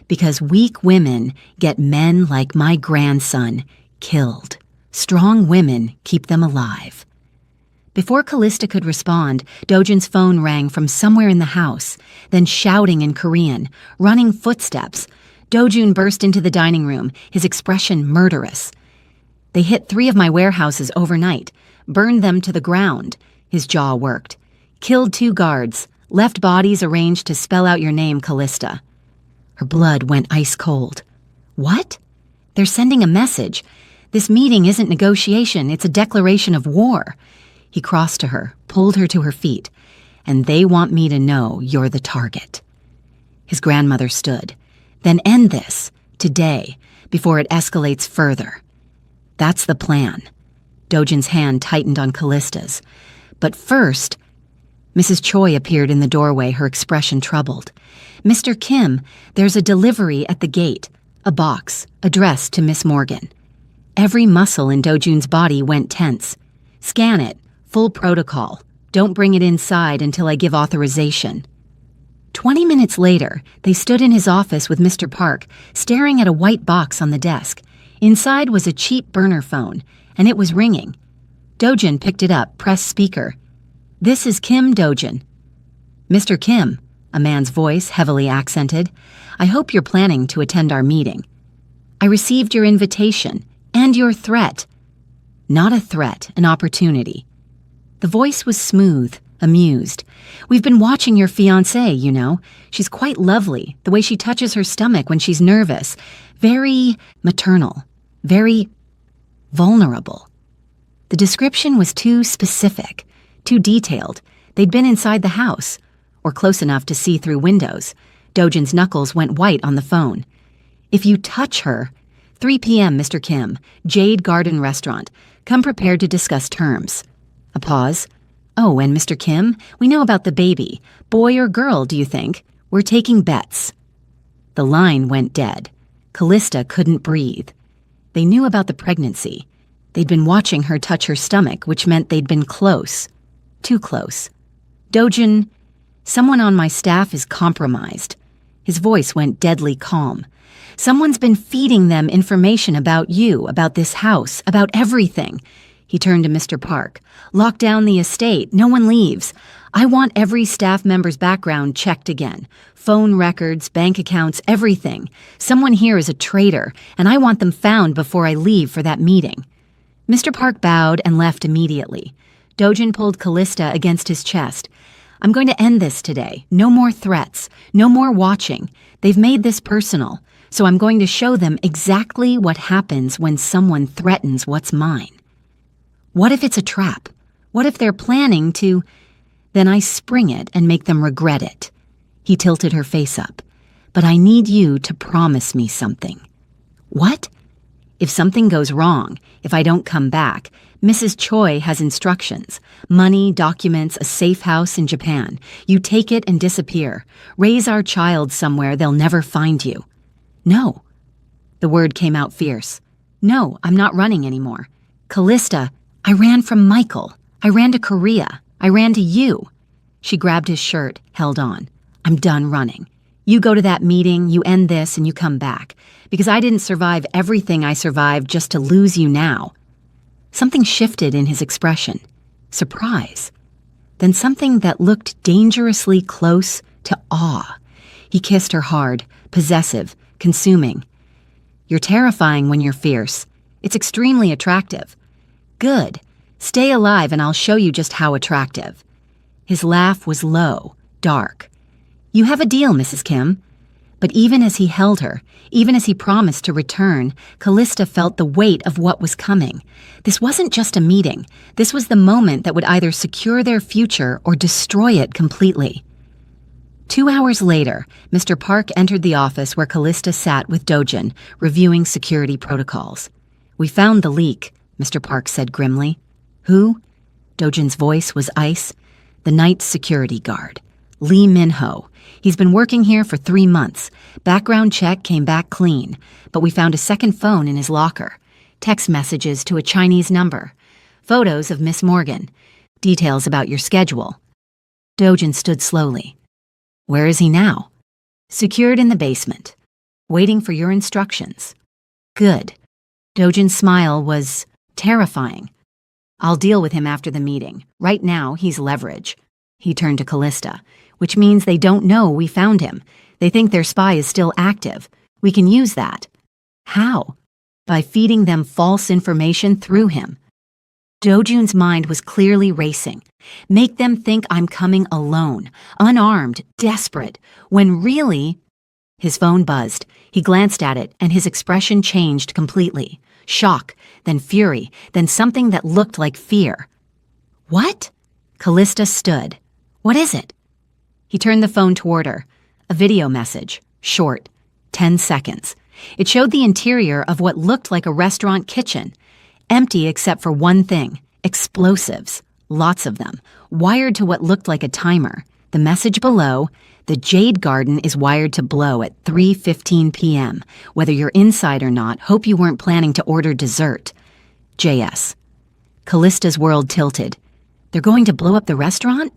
Because weak women get men like my grandson killed. Strong women keep them alive. Before Callista could respond, Dojin's phone rang from somewhere in the house, then shouting in Korean, running footsteps. Dojun burst into the dining room, his expression murderous. They hit 3 of my warehouses overnight, burned them to the ground. His jaw worked. Killed 2 guards, left bodies arranged to spell out your name, Callista. Her blood went ice cold. What? They're sending a message. This meeting isn't negotiation, it's a declaration of war. He crossed to her, pulled her to her feet. And they want me to know you're the target. His grandmother stood. Then end this, today, before it escalates further. That's the plan. Dojin's hand tightened on Callista's. But first, Mrs. Choi appeared in the doorway, her expression troubled. Mr. Kim, there's a delivery at the gate. A box, addressed to Miss Morgan. Every muscle in Dojun's body went tense. Scan it, full protocol. Don't bring it inside until I give authorization. 20 minutes later, they stood in his office with Mr. Park, staring at a white box on the desk. Inside was a cheap burner phone, and it was ringing. Dojin picked it up, pressed speaker. This is Kim Dojin. Mr. Kim, a man's voice heavily accented, I hope you're planning to attend our meeting. I received your invitation and your threat. Not a threat, an opportunity. The voice was smooth, amused. We've been watching your fiancée, you know. She's quite lovely, the way she touches her stomach when she's nervous. Very maternal, very vulnerable. The description was too specific, too detailed. They'd been inside the house, or close enough to see through windows. Dojin's knuckles went white on the phone. If you touch her, 3 p.m., Mr. Kim, Jade Garden Restaurant. Come prepared to discuss terms. A pause. Oh, and Mr. Kim, we know about the baby. Boy or girl, do you think? We're taking bets. The line went dead. Callista couldn't breathe. They knew about the pregnancy. They'd been watching her touch her stomach, which meant they'd been close. Too close. Dojin, someone on my staff is compromised. His voice went deadly calm. Someone's been feeding them information about you, about this house, about everything. He turned to Mr. Park. Lock down the estate. No one leaves. I want every staff member's background checked again. Phone records, bank accounts, everything. Someone here is a traitor, and I want them found before I leave for that meeting. Mr. Park bowed and left immediately. Dojin pulled Callista against his chest. I'm going to end this today. No more threats. No more watching. They've made this personal. So I'm going to show them exactly what happens when someone threatens what's mine. What if it's a trap? What if they're planning to... Then I spring it and make them regret it. He tilted her face up. But I need you to promise me something. What? If something goes wrong, if I don't come back, Mrs. Choi has instructions. Money, documents, a safe house in Japan. You take it and disappear. Raise our child somewhere they'll never find you. No. The word came out fierce. No, I'm not running anymore. Callista, I ran from Michael. I ran to Korea. I ran to you. She grabbed his shirt, held on. I'm done running. You go to that meeting, you end this, and you come back. Because I didn't survive everything I survived just to lose you now. Something shifted in his expression. Surprise. Then something that looked dangerously close to awe. He kissed her hard, possessive, consuming. You're terrifying when you're fierce. It's extremely attractive. Good. Stay alive and I'll show you just how attractive. His laugh was low, dark. You have a deal, Mrs. Kim. But even as he held her, even as he promised to return, Callista felt the weight of what was coming. This wasn't just a meeting. This was the moment that would either secure their future or destroy it completely. 2 hours later, Mr. Park entered the office where Callista sat with Dojin, reviewing security protocols. We found the leak, Mr. Park said grimly. Who? Dojin's voice was ice. The night security guard. Lee Minho. He's been working here for 3 months. Background check came back clean, but we found a second phone in his locker. Text messages to a Chinese number. Photos of Miss Morgan. Details about your schedule. Dojin stood slowly. Where is he now? Secured in the basement. Waiting for your instructions. Good. Dojin's smile was terrifying. I'll deal with him after the meeting. Right now, he's leverage. He turned to Callista, which means they don't know we found him. They think their spy is still active. We can use that. How? By feeding them false information through him. Dojun's mind was clearly racing. Make them think I'm coming alone, unarmed, desperate, when really... His phone buzzed. He glanced at it, and his expression changed completely. Shock, then fury, then something that looked like fear. What? Callista stood. What is it? He turned the phone toward her. A video message. Short. 10 seconds. It showed the interior of what looked like a restaurant kitchen. Empty except for one thing. Explosives. Lots of them. Wired to what looked like a timer. The message below, the Jade Garden is wired to blow at 3:15 p.m. Whether you're inside or not, hope you weren't planning to order dessert. JS. Callista's world tilted. They're going to blow up the restaurant?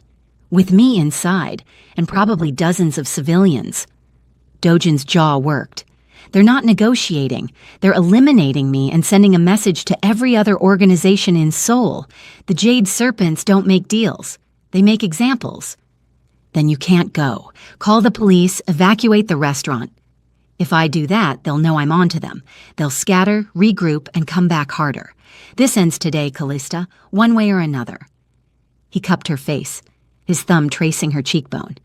With me inside, and probably dozens of civilians. Dojin's jaw worked. They're not negotiating. They're eliminating me and sending a message to every other organization in Seoul. The Jade Serpents don't make deals. They make examples. Then you can't go. Call the police, evacuate the restaurant. If I do that, they'll know I'm onto them. They'll scatter, regroup, and come back harder. This ends today, Callista, one way or another. He cupped her face, his thumb tracing her cheekbone.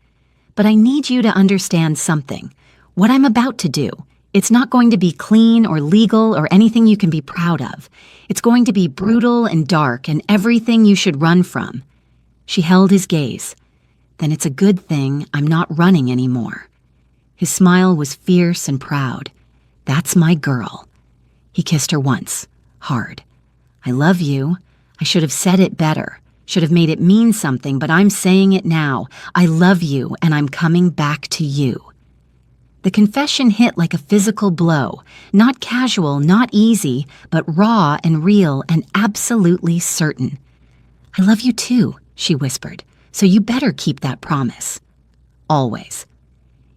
But I need you to understand something. What I'm about to do, it's not going to be clean or legal or anything you can be proud of. It's going to be brutal and dark and everything you should run from. She held his gaze. Then it's a good thing I'm not running anymore. His smile was fierce and proud. That's my girl. He kissed her once, hard. I love you. I should have said it better. Should have made it mean something, but I'm saying it now. I love you, and I'm coming back to you. The confession hit like a physical blow. Not casual, not easy, but raw and real and absolutely certain. I love you too, she whispered. So you better keep that promise. Always.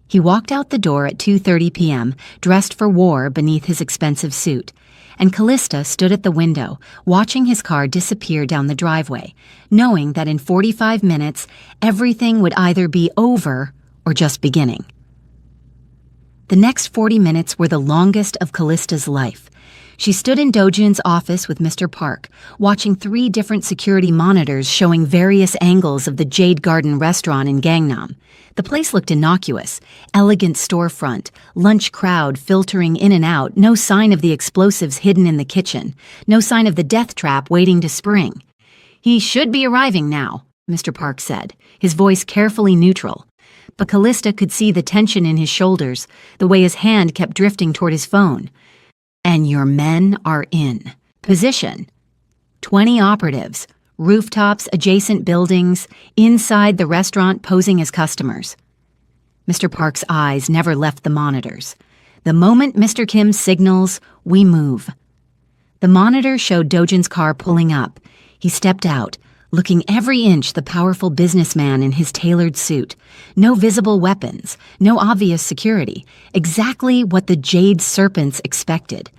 He walked out the door at 2:30 p.m., dressed for war beneath his expensive suit, and Callista stood at the window, watching his car disappear down the driveway, knowing that in 45 minutes, everything would either be over or just beginning. The next 40 minutes were the longest of Callista's life. She stood in Dojin's office with Mr. Park, watching 3 different security monitors showing various angles of the Jade Garden restaurant in Gangnam. The place looked innocuous, elegant storefront, lunch crowd filtering in and out, no sign of the explosives hidden in the kitchen, no sign of the death trap waiting to spring. He should be arriving now, Mr. Park said, his voice carefully neutral. But Callista could see the tension in his shoulders, the way his hand kept drifting toward his phone. And your men are in position. 20 operatives, rooftops, adjacent buildings, inside the restaurant posing as customers. Mr. Park's eyes never left the monitors. The moment Mr. Kim signals, we move. The monitor showed Dojin's car pulling up. He stepped out, looking every inch the powerful businessman in his tailored suit. No visible weapons, no obvious security. Exactly what the Jade Serpents expected.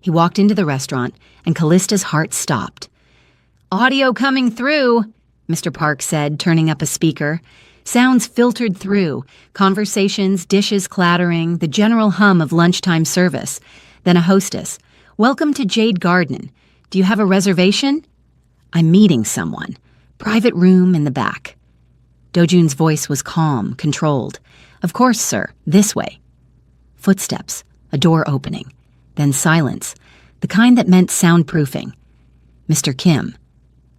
He walked into the restaurant, and Callista's heart stopped. Audio coming through, Mr. Park said, turning up a speaker. Sounds filtered through, conversations, dishes clattering, the general hum of lunchtime service. Then a hostess. Welcome to Jade Garden. Do you have a reservation? I'm meeting someone. Private room in the back. Dojun's voice was calm, controlled. Of course, sir. This way. Footsteps. A door opening. Then silence. The kind that meant soundproofing. Mr. Kim.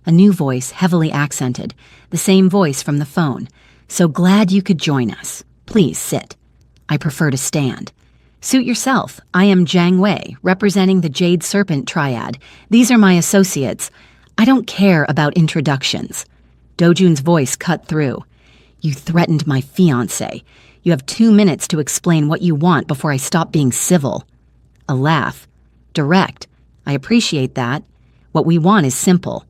A new voice, heavily accented. The same voice from the phone. So glad you could join us. Please sit. I prefer to stand. Suit yourself. I am Jiang Wei, representing the Jade Serpent Triad. These are my associates. I don't care about introductions. Dojun's voice cut through. You threatened my fiancé. You have 2 minutes to explain what you want before I stop being civil. A laugh. Direct. I appreciate that. What we want is simple.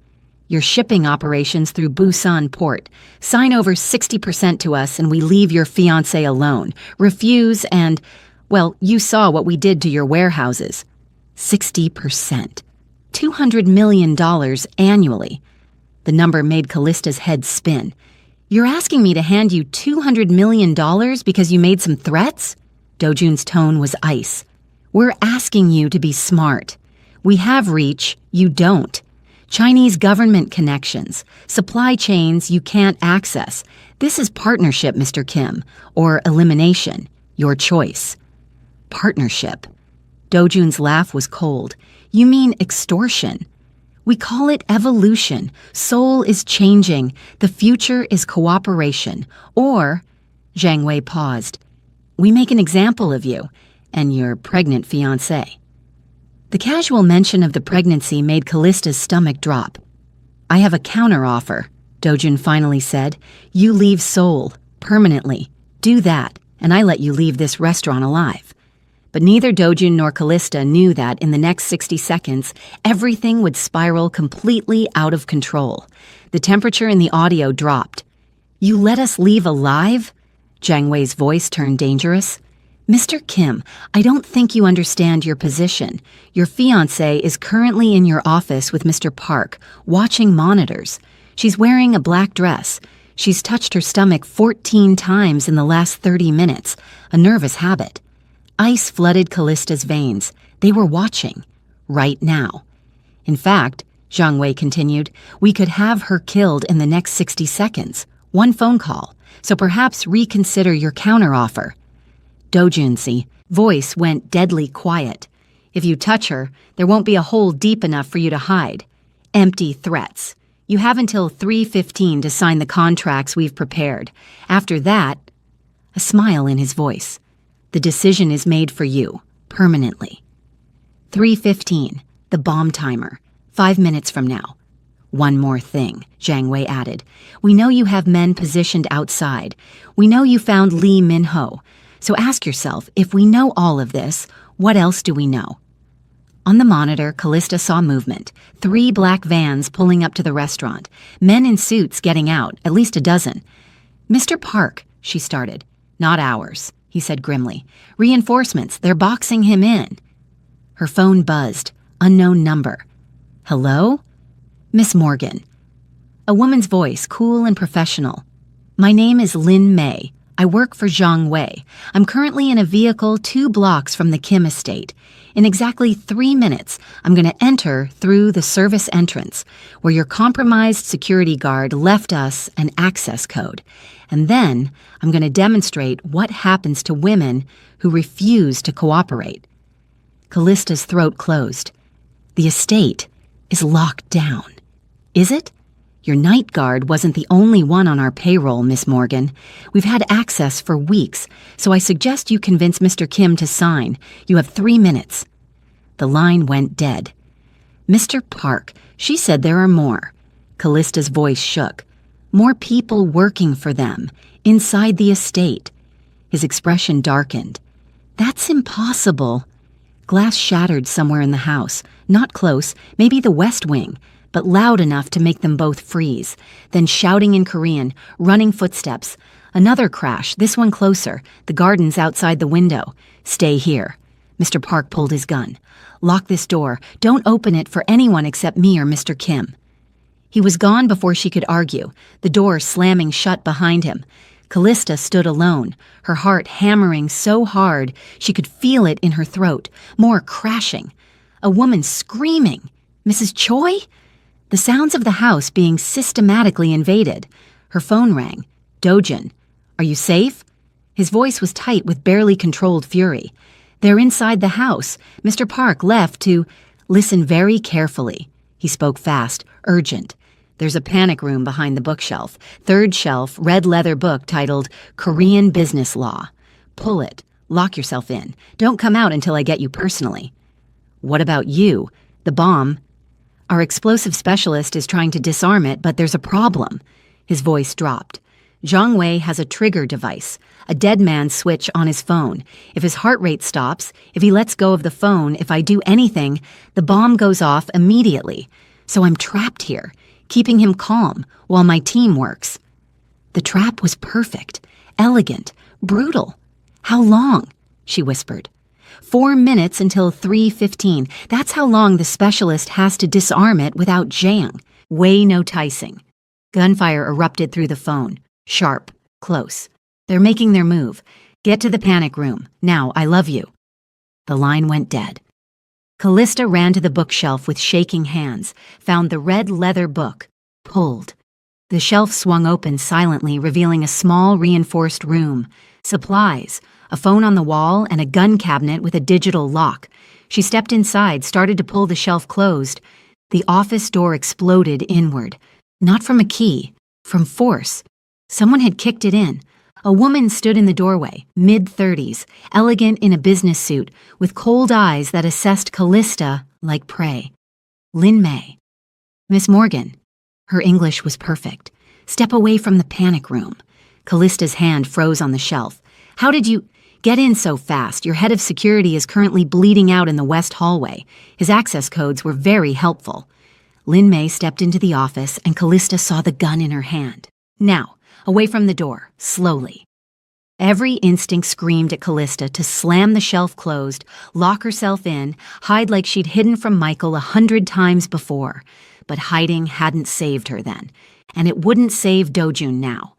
Your shipping operations through Busan Port. Sign over 60% to us and we leave your fiancé alone. Refuse and, well, you saw what we did to your warehouses. 60%. $200 million annually. The number made Callista's head spin. You're asking me to hand you $200 million because you made some threats? Dojun's tone was ice. We're asking you to be smart. We have reach, you don't. Chinese government connections, supply chains you can't access. This is partnership, Mr. Kim, or elimination. Your choice. Partnership. Dojun's laugh was cold. You mean extortion. We call it evolution. Seoul is changing. The future is cooperation. Or, Zhang Wei paused, we make an example of you and your pregnant fiancé. The casual mention of the pregnancy made Callista's stomach drop. I have a counteroffer, Dojun finally said. You leave Seoul, permanently. Do that, and I let you leave this restaurant alive. But neither Dojun nor Callista knew that in the next 60 seconds, everything would spiral completely out of control. The temperature in the audio dropped. You let us leave alive? Zhang Wei's voice turned dangerous. Mr. Kim, I don't think you understand your position. Your fiancée is currently in your office with Mr. Park, watching monitors. She's wearing a black dress. She's touched her stomach 14 times in the last 30 minutes, a nervous habit. Ice flooded Callista's veins. They were watching. Right now. In fact, Zhang Wei continued, we could have her killed in the next 60 seconds. One phone call. So perhaps reconsider your counteroffer. Dojun's voice went deadly quiet. If you touch her, there won't be a hole deep enough for you to hide. Empty threats. You have until 3:15 to sign the contracts we've prepared. After that, a smile in his voice. The decision is made for you, permanently. 3:15, the bomb timer, 5 minutes from now. One more thing, Zhang Wei added. We know you have men positioned outside. We know you found Lee Min-ho. So ask yourself, if we know all of this, what else do we know? On the monitor, Callista saw movement. 3 black vans pulling up to the restaurant. Men in suits getting out, at least a dozen. Mr. Park, she started. Not ours, he said grimly. Reinforcements, they're boxing him in. Her phone buzzed. Unknown number. Hello? Miss Morgan. A woman's voice, cool and professional. My name is Lin Mei. I work for Zhang Wei. I'm currently in a vehicle 2 blocks from the Kim estate. In exactly 3 minutes, I'm going to enter through the service entrance, where your compromised security guard left us an access code. And then I'm going to demonstrate what happens to women who refuse to cooperate. Callista's throat closed. The estate is locked down. Is it? Your night guard wasn't the only one on our payroll, Miss Morgan. We've had access for weeks, so I suggest you convince Mr. Kim to sign. You have 3 minutes. The line went dead. Mr. Park, she said there are more. Callista's voice shook. More people working for them, inside the estate. His expression darkened. That's impossible. Glass shattered somewhere in the house. Not close, maybe the West Wing, but loud enough to make them both freeze. Then shouting in Korean, running footsteps. Another crash, this one closer, the gardens outside the window. Stay here. Mr. Park pulled his gun. Lock this door. Don't open it for anyone except me or Mr. Kim. He was gone before she could argue, the door slamming shut behind him. Callista stood alone, her heart hammering so hard she could feel it in her throat, more crashing. A woman screaming. Mrs. Choi? The sounds of the house being systematically invaded. Her phone rang. Dojun. Are you safe? His voice was tight with barely controlled fury. They're inside the house. Mr. Park left to listen very carefully. He spoke fast, urgent. There's a panic room behind the bookshelf. 3rd shelf, red leather book titled Korean Business Law. Pull it. Lock yourself in. Don't come out until I get you personally. What about you? The bomb. Our explosive specialist is trying to disarm it, but there's a problem. His voice dropped. Zhang Wei has a trigger device, a dead man switch on his phone. If his heart rate stops, if he lets go of the phone, if I do anything, the bomb goes off immediately. So I'm trapped here, keeping him calm while my team works. The trap was perfect, elegant, brutal. How long? She whispered. 4 minutes until 3:15. That's how long the specialist has to disarm it without Zhang. Way no ticing. Gunfire erupted through the phone. Sharp. Close. They're making their move. Get to the panic room. Now, I love you. The line went dead. Callista ran to the bookshelf with shaking hands, found the red leather book, pulled. The shelf swung open silently, revealing a small reinforced room. Supplies, a phone on the wall, and a gun cabinet with a digital lock. She stepped inside, started to pull the shelf closed. The office door exploded inward. Not from a key, from force. Someone had kicked it in. A woman stood in the doorway, mid-30s, elegant in a business suit, with cold eyes that assessed Callista like prey. Lin Mei. Miss Morgan. Her English was perfect. Step away from the panic room. Callista's hand froze on the shelf. How did you get in so fast? Your head of security is currently bleeding out in the west hallway. His access codes were very helpful. Lin Mei stepped into the office and Callista saw the gun in her hand. Now, away from the door, slowly. Every instinct screamed at Callista to slam the shelf closed, lock herself in, hide like she'd hidden from Michael 100 times before. But hiding hadn't saved her then, and it wouldn't save Dojun now.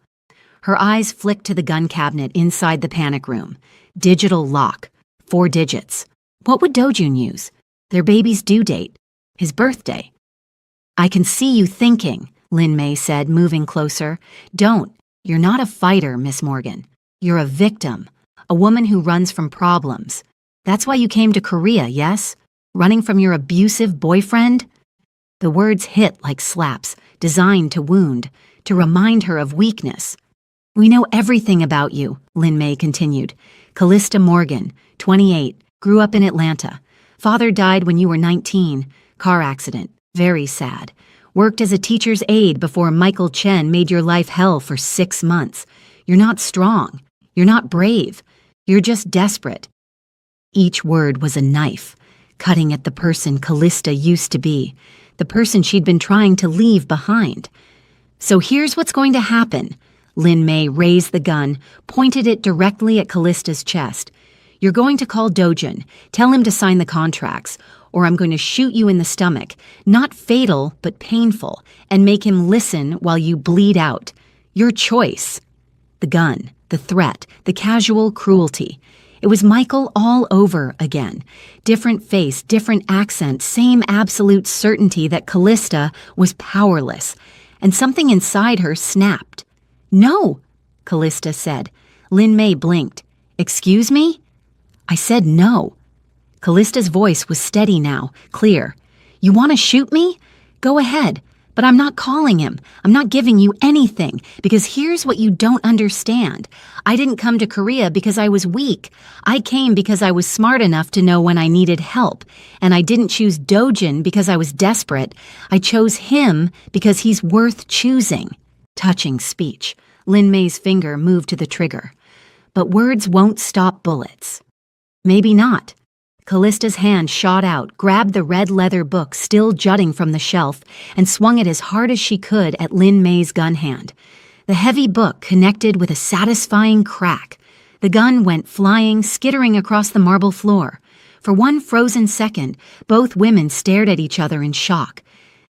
Her eyes flicked to the gun cabinet inside the panic room. Digital lock. 4 digits. What would Dojun use? Their baby's due date. His birthday. I can see you thinking, Lin Mei said, moving closer. Don't. You're not a fighter, Miss Morgan. You're a victim. A woman who runs from problems. That's why you came to Korea, yes? Running from your abusive boyfriend? The words hit like slaps, designed to wound, to remind her of weakness. We know everything about you, Lin Mei continued. Callista Morgan, 28, grew up in Atlanta. Father died when you were 19. Car accident. Very sad. Worked as a teacher's aide before Michael Chen made your life hell for 6 months. You're not strong. You're not brave. You're just desperate. Each word was a knife, cutting at the person Callista used to be, the person she'd been trying to leave behind. So here's what's going to happen. Lin Mei raised the gun, pointed it directly at Callista's chest. You're going to call Dojun, tell him to sign the contracts, or I'm going to shoot you in the stomach, not fatal, but painful, and make him listen while you bleed out. Your choice. The gun, the threat, the casual cruelty. It was Michael all over again. Different face, different accent, same absolute certainty that Callista was powerless. And something inside her snapped. No, Callista said. Lin Mei blinked. Excuse me? I said no. Callista's voice was steady now, clear. You want to shoot me? Go ahead. But I'm not calling him. I'm not giving you anything, because here's what you don't understand. I didn't come to Korea because I was weak. I came because I was smart enough to know when I needed help. And I didn't choose Dojun because I was desperate. I chose him because he's worth choosing. Touching speech. Lin Mei's finger moved to the trigger. But words won't stop bullets. Maybe not. Callista's hand shot out, grabbed the red leather book still jutting from the shelf, and swung it as hard as she could at Lin Mei's gun hand. The heavy book connected with a satisfying crack. The gun went flying, skittering across the marble floor. For one frozen second, both women stared at each other in shock.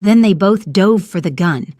Then they both dove for the gun.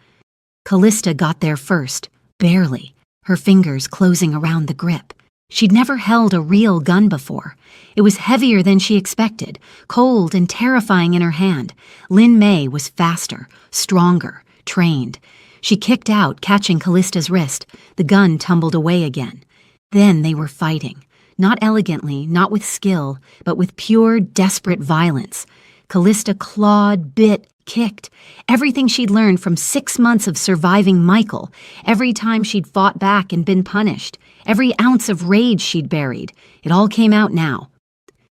Callista got there first, barely, her fingers closing around the grip. She'd never held a real gun before. It was heavier than she expected, cold and terrifying in her hand. Lin Mei was faster, stronger, trained. She kicked out, catching Callista's wrist. The gun tumbled away again. Then they were fighting. Not elegantly, not with skill, but with pure, desperate violence. Callista clawed, bit, kicked. Everything she'd learned from 6 months of surviving Michael. Every time she'd fought back and been punished. Every ounce of rage she'd buried. It all came out now.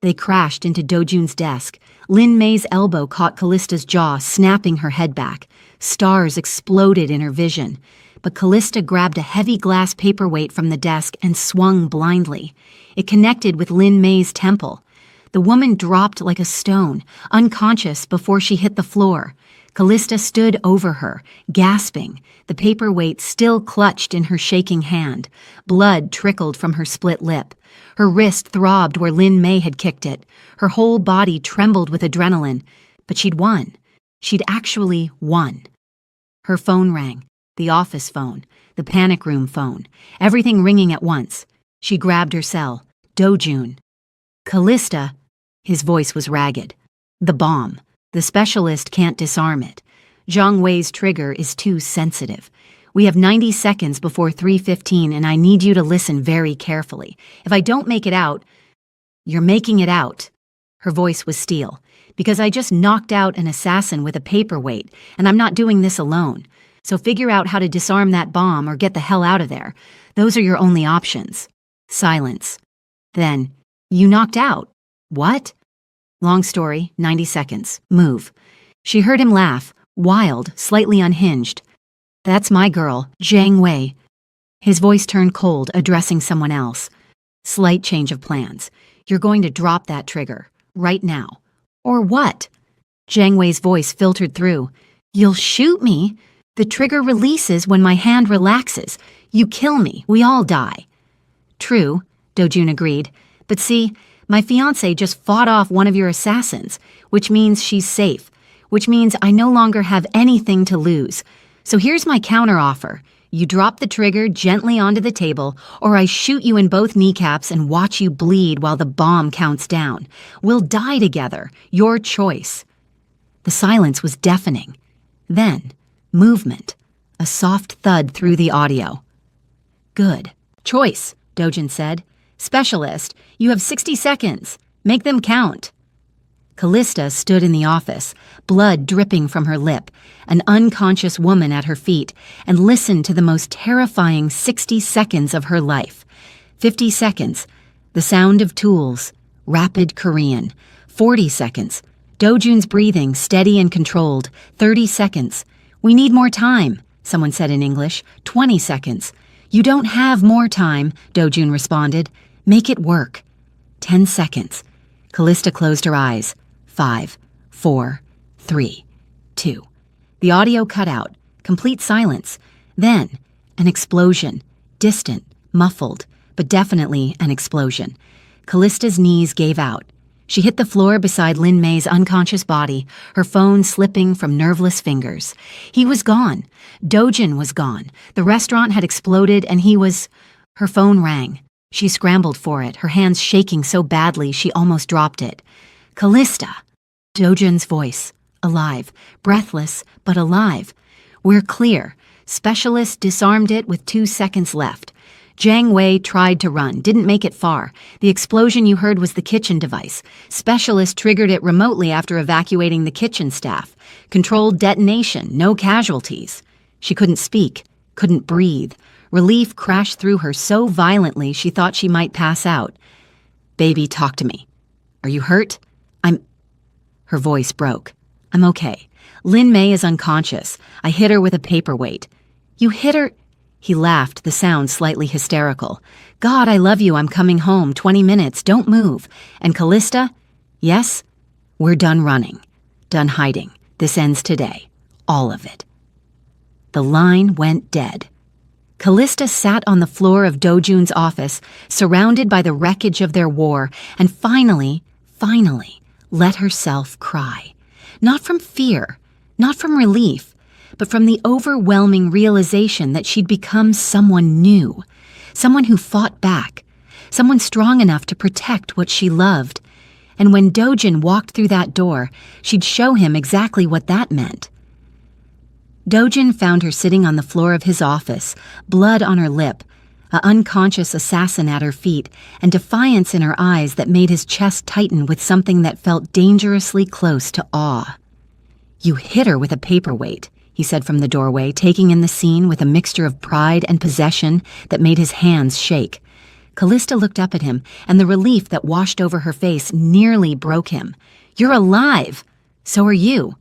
They crashed into Dojun's desk. Lin Mei's elbow caught Callista's jaw, snapping her head back. Stars exploded in her vision. but Callista grabbed a heavy glass paperweight from the desk and swung blindly. It connected with Lin May's temple. The woman dropped like a stone, unconscious before she hit the floor. Callista stood over her, gasping, the paperweight still clutched in her shaking hand. Blood trickled from her split lip. Her wrist throbbed where Lin May had kicked it. Her whole body trembled with adrenaline. But she'd won. She'd actually won. Her phone rang, the office phone, the panic room phone, everything ringing at once. She grabbed her cell. Dojun. Callista. His voice was ragged. The bomb. The specialist can't disarm it. Zhang Wei's trigger is too sensitive. We have 90 seconds before 3:15 and I need you to listen very carefully. If I don't make it out, you're making it out. Her voice was steel. Because I just knocked out an assassin with a paperweight, and I'm not doing this alone. So figure out how to disarm that bomb or get the hell out of there. Those are your only options. Silence. Then, you knocked out. What? Long story, 90 seconds. Move. She heard him laugh, wild, slightly unhinged. That's my girl, Zhang Wei. His voice turned cold, addressing someone else. Slight change of plans. You're going to drop that trigger. Right now. Or what? Zhang Wei's voice filtered through. You'll shoot me. The trigger releases when my hand relaxes. You kill me. We all die. True, Dojun agreed. But see, my fiancé just fought off one of your assassins, which means she's safe, which means I no longer have anything to lose. So here's my counteroffer. You drop the trigger gently onto the table, or I shoot you in both kneecaps and watch you bleed while the bomb counts down. We'll die together. Your choice. The silence was deafening. Then, movement. A soft thud through the audio. Good. Choice, Dojin said. Specialist, you have 60 seconds. Make them count. Callista stood in the office, blood dripping from her lip, an unconscious woman at her feet, and listened to the most terrifying 60 seconds of her life. 50 seconds. The sound of tools. Rapid Korean. 40 seconds. Dojun's breathing steady and controlled. 30 seconds. We need more time, someone said in English. 20 seconds. You don't have more time, Dojun responded. Make it work. 10 seconds. Callista closed her eyes. 5, 4, 3, 2. The audio cut out. Complete silence. Then, an explosion. Distant, muffled, but definitely an explosion. Callista's knees gave out. She hit the floor beside Lin May's unconscious body, her phone slipping from nerveless fingers. He was gone. Dojin was gone. The restaurant had exploded and he was... Her phone rang. She scrambled for it, her hands shaking so badly she almost dropped it. Callista. Dojin's voice. Alive. Breathless, but alive. We're clear. Specialist disarmed it with 2 seconds left. Zhang Wei tried to run, didn't make it far. The explosion you heard was the kitchen device. Specialist triggered it remotely after evacuating the kitchen staff. Controlled detonation, no casualties. She couldn't speak, couldn't breathe. Relief crashed through her so violently she thought she might pass out. Baby, talk to me. Are you hurt? Her voice broke. I'm okay. Lin May is unconscious. I hit her with a paperweight. You hit her? He laughed, the sound slightly hysterical. God, I love you. I'm coming home. 20 minutes. Don't move. And Callista? Yes? We're done running. Done hiding. This ends today. All of it. The line went dead. Callista sat on the floor of Dojun's office, surrounded by the wreckage of their war, and finally, let herself cry. Not from fear, not from relief, but from the overwhelming realization that she'd become someone new, someone who fought back, someone strong enough to protect what she loved. And when Dojin walked through that door, she'd show him exactly what that meant. Dojin found her sitting on the floor of his office, blood on her lip, an unconscious assassin at her feet, and defiance in her eyes that made his chest tighten with something that felt dangerously close to awe. You hit her with a paperweight, he said from the doorway, taking in the scene with a mixture of pride and possession that made his hands shake. Callista looked up at him, and the relief that washed over her face nearly broke him. You're alive! So are you.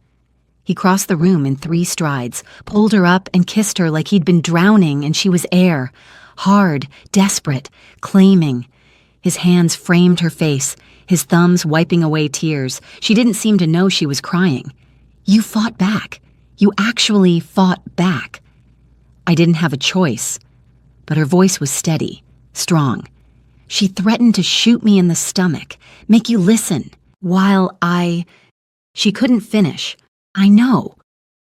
He crossed the room in 3 strides, pulled her up and kissed her like he'd been drowning and she was air. Hard, desperate, claiming. His hands framed her face, his thumbs wiping away tears. She didn't seem to know she was crying. You fought back. You actually fought back. I didn't have a choice. But her voice was steady, strong. She threatened to shoot me in the stomach, make you listen, while She couldn't finish. I know.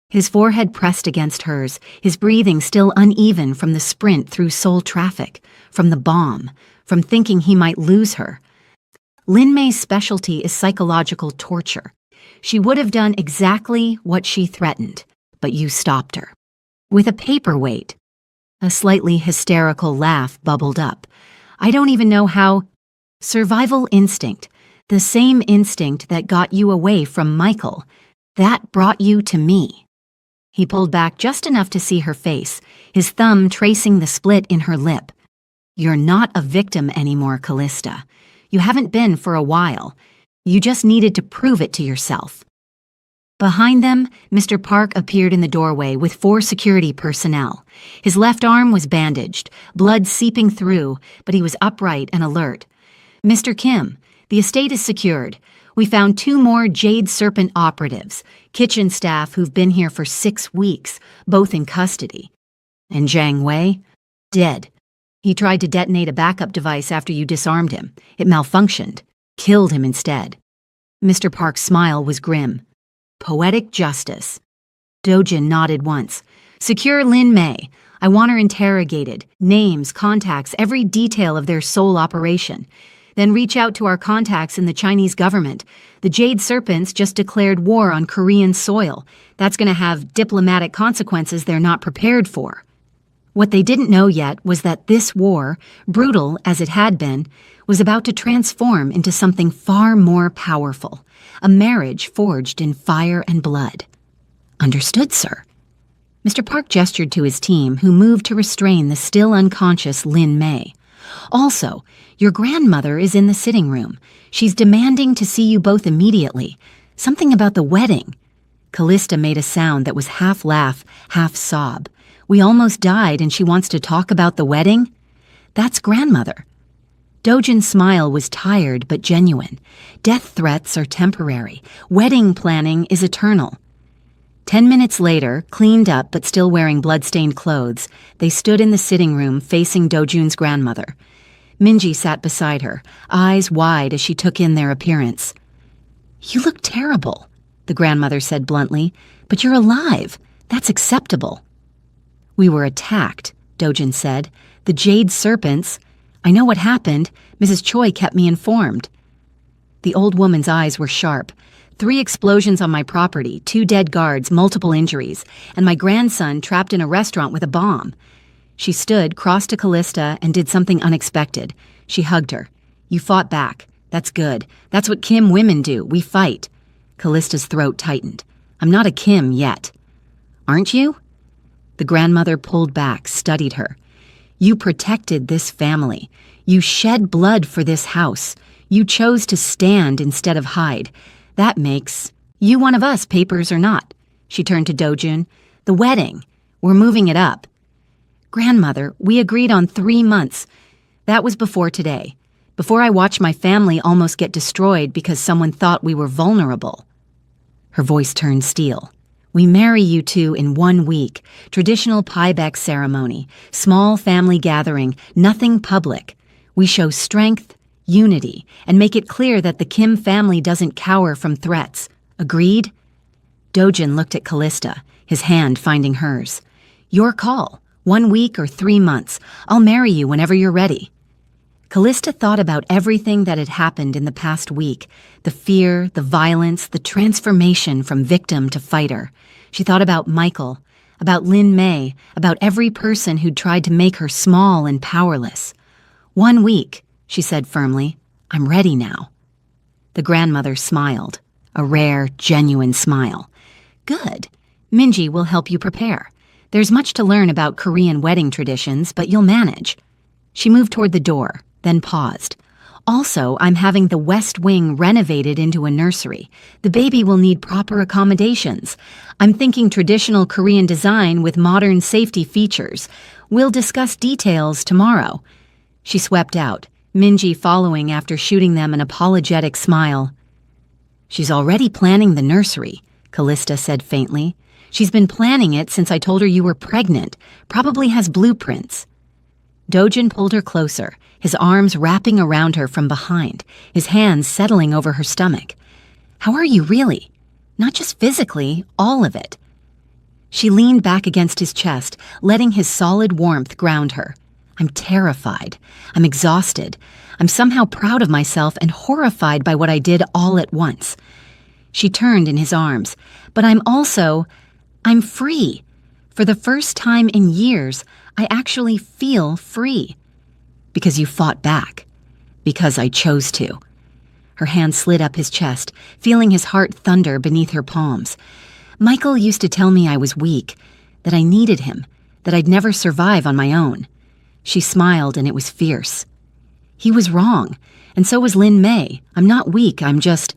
His forehead pressed against hers, his breathing still uneven from the sprint through Seoul traffic, from the bomb, from thinking he might lose her. Lin May's specialty is psychological torture. She would have done exactly what she threatened, but you stopped her. With a paperweight. A slightly hysterical laugh bubbled up. I don't even know how. Survival instinct, the same instinct that got you away from Michael, that brought you to me. He pulled back just enough to see her face, his thumb tracing the split in her lip. You're not a victim anymore, Callista. You haven't been for a while. You just needed to prove it to yourself. Behind them, Mr. Park appeared in the doorway with 4 security personnel. His left arm was bandaged, blood seeping through, but he was upright and alert. Mr. Kim, the estate is secured. We found 2 more Jade Serpent operatives, kitchen staff who've been here for 6 weeks, both in custody. And Zhang Wei? Dead. He tried to detonate a backup device after you disarmed him. It malfunctioned. Killed him instead. Mr. Park's smile was grim. Poetic justice. Dojin nodded once. Secure Lin May. I want her interrogated. Names, contacts, every detail of their Seoul operation. Then reach out to our contacts in the Chinese government. The Jade Serpents just declared war on Korean soil. That's going to have diplomatic consequences they're not prepared for. What they didn't know yet was that this war, brutal as it had been, was about to transform into something far more powerful. A marriage forged in fire and blood. Understood, sir. Mr. Park gestured to his team, who moved to restrain the still unconscious Lin May. Also, your grandmother is in the sitting room. She's demanding to see you both immediately. Something about the wedding. Callista made a sound that was half laugh, half sob. We almost died and she wants to talk about the wedding? That's grandmother. Dojin's smile was tired but genuine. Death threats are temporary. Wedding planning is eternal. 10 minutes later, cleaned up but still wearing blood-stained clothes, they stood in the sitting room facing Dojun's grandmother. Minji sat beside her, eyes wide as she took in their appearance. You look terrible, the grandmother said bluntly, but you're alive. That's acceptable. We were attacked, Dojin said. The Jade Serpents. I know what happened. Mrs. Choi kept me informed. The old woman's eyes were sharp. 3 explosions on my property, 2 dead guards, multiple injuries, and my grandson trapped in a restaurant with a bomb. She stood, crossed to Callista, and did something unexpected. She hugged her. You fought back. That's good. That's what Kim women do. We fight. Callista's throat tightened. I'm not a Kim yet. Aren't you? The grandmother pulled back, studied her. You protected this family. You shed blood for this house. You chose to stand instead of hide. That makes you one of us, papers or not. She turned to Dojun. The wedding. We're moving it up. Grandmother, we agreed on 3 months. That was before today. Before I watched my family almost get destroyed because someone thought we were vulnerable. Her voice turned steel. We marry you 2 in 1 week. Traditional Pieback ceremony. Small family gathering. Nothing public. We show strength, unity, and make it clear that the Kim family doesn't cower from threats. Agreed? Dojin looked at Callista, his hand finding hers. Your call. 1 week or 3 months. I'll marry you whenever you're ready. Callista thought about everything that had happened in the past week. The fear, the violence, the transformation from victim to fighter. She thought about Michael, about Lin May, about every person who'd tried to make her small and powerless. 1 week, she said firmly. I'm ready now. The grandmother smiled, a rare, genuine smile. Good. Minji will help you prepare. There's much to learn about Korean wedding traditions, but you'll manage. She moved toward the door, then paused. Also, I'm having the West Wing renovated into a nursery. The baby will need proper accommodations. I'm thinking traditional Korean design with modern safety features. We'll discuss details tomorrow." She swept out, Minji following after shooting them an apologetic smile. "She's already planning the nursery," Callista said faintly. "She's been planning it since I told her you were pregnant. Probably has blueprints." Dojin pulled her closer, his arms wrapping around her from behind, his hands settling over her stomach. "How are you really? Not just physically, all of it." She leaned back against his chest, letting his solid warmth ground her. "I'm terrified. I'm exhausted. I'm somehow proud of myself and horrified by what I did all at once." She turned in his arms. "But I'm free. For the first time in years, I actually feel free." "Because you fought back." "Because I chose to." Her hand slid up his chest, feeling his heart thunder beneath her palms. "Michael used to tell me I was weak, that I needed him, that I'd never survive on my own." She smiled, and it was fierce. "He was wrong, and so was Lin May. I'm not weak, I'm just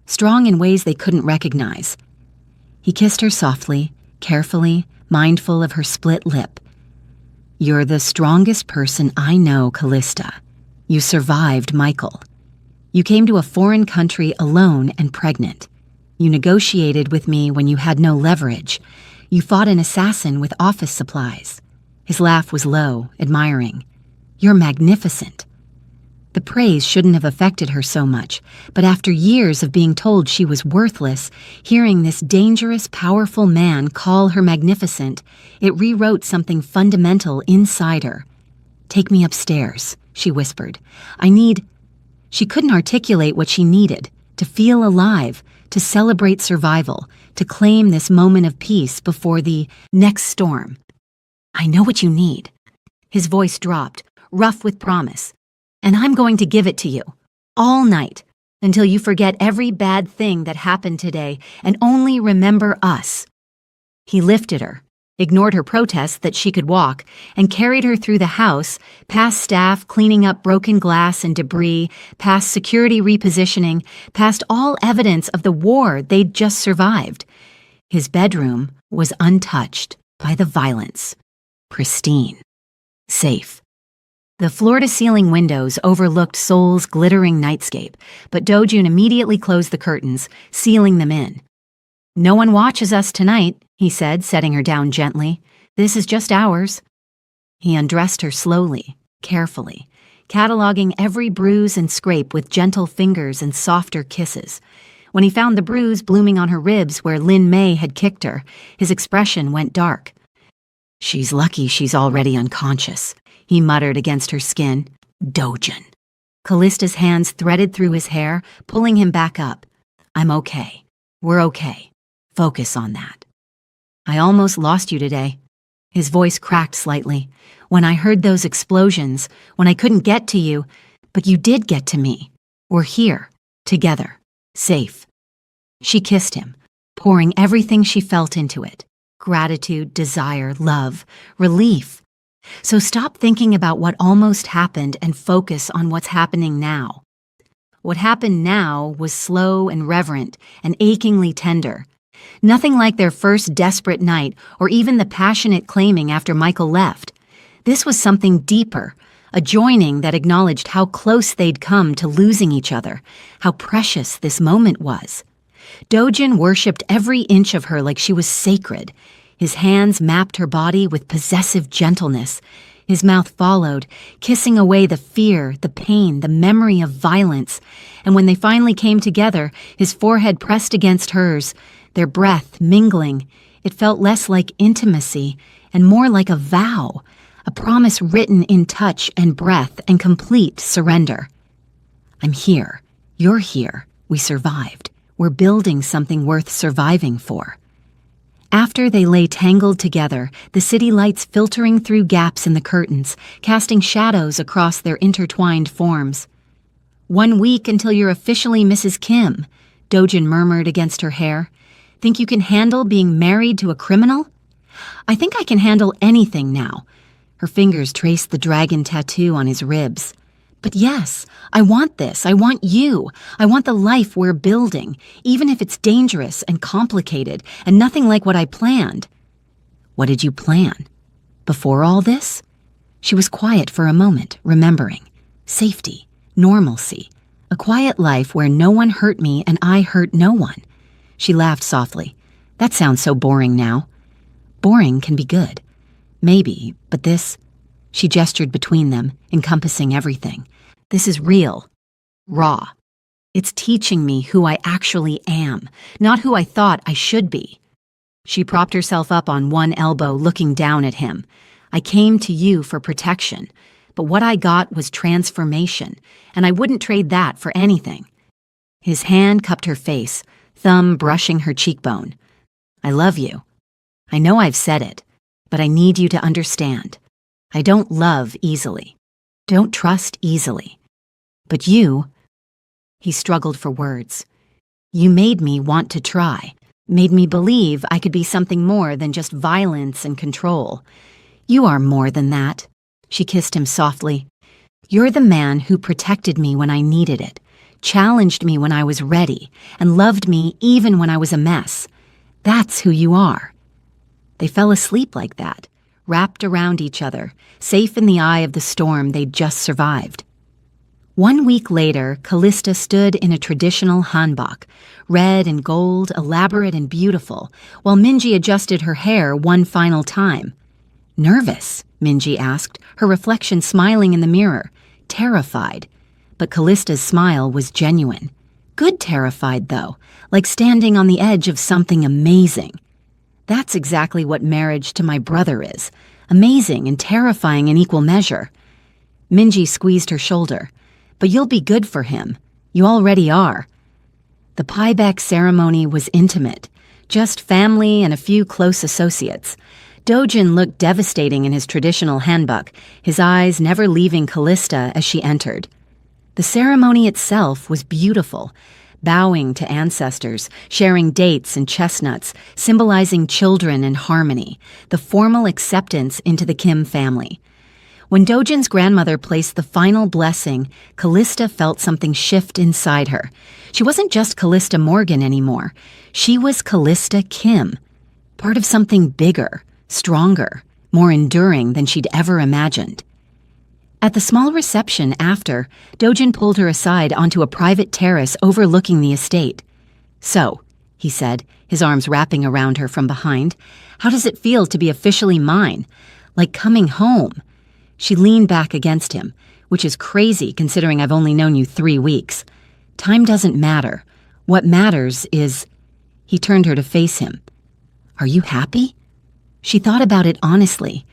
strong in ways they couldn't recognize." He kissed her softly, carefully, mindful of her split lip. "You're the strongest person I know, Callista. You survived Michael. You came to a foreign country alone and pregnant. You negotiated with me when you had no leverage. You fought an assassin with office supplies." His laugh was low, admiring. "You're magnificent." The praise shouldn't have affected her so much, but after years of being told she was worthless, hearing this dangerous, powerful man call her magnificent, it rewrote something fundamental inside her. "Take me upstairs," she whispered. She couldn't articulate what she needed, to feel alive, to celebrate survival, to claim this moment of peace before the next storm. "I know what you need." His voice dropped, rough with promise. "And I'm going to give it to you, all night, until you forget every bad thing that happened today and only remember us." He lifted her, ignored her protests that she could walk, and carried her through the house, past staff cleaning up broken glass and debris, past security repositioning, past all evidence of the war they'd just survived. His bedroom was untouched by the violence. Pristine. Safe. The floor-to-ceiling windows overlooked Seoul's glittering nightscape, but Dojun immediately closed the curtains, sealing them in. "No one watches us tonight," he said, setting her down gently. "This is just ours." He undressed her slowly, carefully, cataloging every bruise and scrape with gentle fingers and softer kisses. When he found the bruise blooming on her ribs where Lin May had kicked her, his expression went dark. "She's lucky she's already unconscious," he muttered against her skin. "Dojin." Callista's hands threaded through his hair, pulling him back up. "I'm okay. We're okay. Focus on that." "I almost lost you today." His voice cracked slightly. "When I heard those explosions, when I couldn't get to you, but you did get to me. We're here, together, safe." She kissed him, pouring everything she felt into it. Gratitude, desire, love, relief. So stop thinking about what almost happened and focus on what's happening now. What happened now was slow and reverent and achingly tender. Nothing like their first desperate night or even the passionate claiming after Michael left. This was something deeper, a joining that acknowledged how close they'd come to losing each other, how precious this moment was. Dojin worshipped every inch of her like she was sacred. His hands mapped her body with possessive gentleness. His mouth followed, kissing away the fear, the pain, the memory of violence. And when they finally came together, his forehead pressed against hers, their breath mingling. It felt less like intimacy and more like a vow, a promise written in touch and breath and complete surrender. "I'm here. You're here. We survived. We're building something worth surviving for." After they lay tangled together, the city lights filtering through gaps in the curtains, casting shadows across their intertwined forms. "1 week until you're officially Mrs. Kim," Dojin murmured against her hair. "Think you can handle being married to a criminal?" "I think I can handle anything now." Her fingers traced the dragon tattoo on his ribs. But yes, I want this. I want you. I want the life we're building, even if it's dangerous and complicated and nothing like what I planned. What did you plan? Before all this? She was quiet for a moment, remembering. Safety, normalcy, a quiet life where no one hurt me and I hurt no one. She laughed softly. That sounds so boring now. Boring can be good. Maybe, but this... She gestured between them, encompassing everything. This is real. Raw. It's teaching me who I actually am, not who I thought I should be. She propped herself up on one elbow, looking down at him. I came to you for protection, but what I got was transformation, and I wouldn't trade that for anything. His hand cupped her face, thumb brushing her cheekbone. I love you. I know I've said it, but I need you to understand. I don't love easily. Don't trust easily. But you... He struggled for words. You made me want to try, made me believe I could be something more than just violence and control. You are more than that. She kissed him softly. You're the man who protected me when I needed it, challenged me when I was ready, and loved me even when I was a mess. That's who you are. They fell asleep like that, wrapped around each other, safe in the eye of the storm they'd just survived. 1 week later, Callista stood in a traditional hanbok, red and gold, elaborate and beautiful, while Minji adjusted her hair one final time. Nervous? Minji asked, her reflection smiling in the mirror, terrified. But Callista's smile was genuine. Good terrified, though, like standing on the edge of something amazing. That's exactly what marriage to my brother is. Amazing and terrifying in equal measure. Minji squeezed her shoulder. But you'll be good for him. You already are. The pieback ceremony was intimate. Just family and a few close associates. Dojin looked devastating in his traditional hanbok, his eyes never leaving Callista as she entered. The ceremony itself was beautiful. Bowing to ancestors, sharing dates and chestnuts, symbolizing children and harmony, the formal acceptance into the Kim family. When Dojin's grandmother placed the final blessing, Callista felt something shift inside her. She wasn't just Callista Morgan anymore. She was Callista Kim, part of something bigger, stronger, more enduring than she'd ever imagined. At the small reception after, Dojin pulled her aside onto a private terrace overlooking the estate. So, he said, his arms wrapping around her from behind, how does it feel to be officially mine? Like coming home. She leaned back against him, which is crazy considering I've only known you 3 weeks. Time doesn't matter. What matters is... He turned her to face him. Are you happy? She thought about it honestly.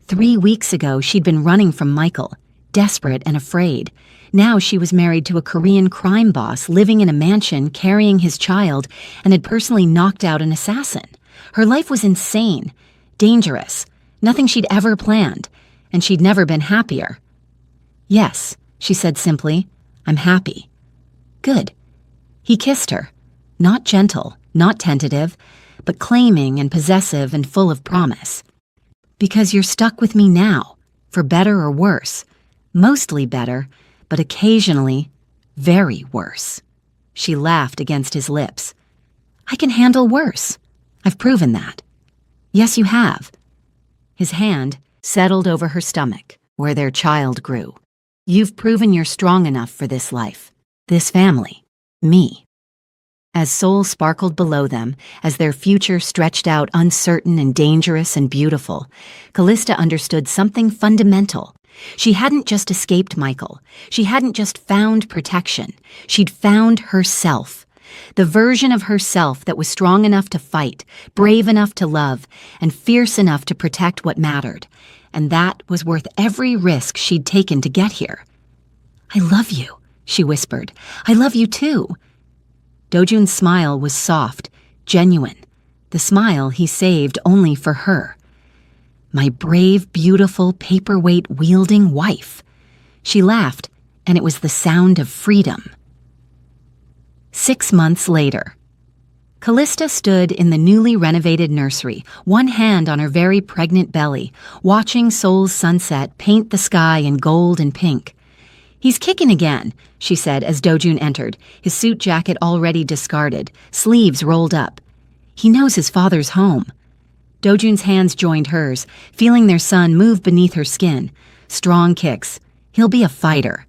3 weeks ago, she'd been running from Michael, desperate and afraid. Now she was married to a Korean crime boss, living in a mansion, carrying his child, and had personally knocked out an assassin. Her life was insane, dangerous, nothing she'd ever planned, and she'd never been happier. Yes, she said simply, I'm happy. Good. He kissed her, not gentle, not tentative, but claiming and possessive and full of promise. Because you're stuck with me now, for better or worse. Mostly better, but occasionally very worse. She laughed against his lips. I can handle worse. I've proven that. Yes, you have. His hand settled over her stomach, where their child grew. You've proven you're strong enough for this life, this family, me. As Seoul sparkled below them, as their future stretched out uncertain and dangerous and beautiful, Callista understood something fundamental. She hadn't just escaped Michael. She hadn't just found protection. She'd found herself. The version of herself that was strong enough to fight, brave enough to love, and fierce enough to protect what mattered. And that was worth every risk she'd taken to get here. I love you, she whispered. I love you too. Dojun's smile was soft, genuine, the smile he saved only for her. My brave, beautiful, paperweight-wielding wife. She laughed, and it was the sound of freedom. 6 months later. Callista stood in the newly renovated nursery, one hand on her very pregnant belly, watching Seoul's sunset paint the sky in gold and pink. "He's kicking again," she said as Dojun entered, his suit jacket already discarded, sleeves rolled up. "He knows his father's home." Dojun's hands joined hers, feeling their son move beneath her skin. Strong kicks. He'll be a fighter.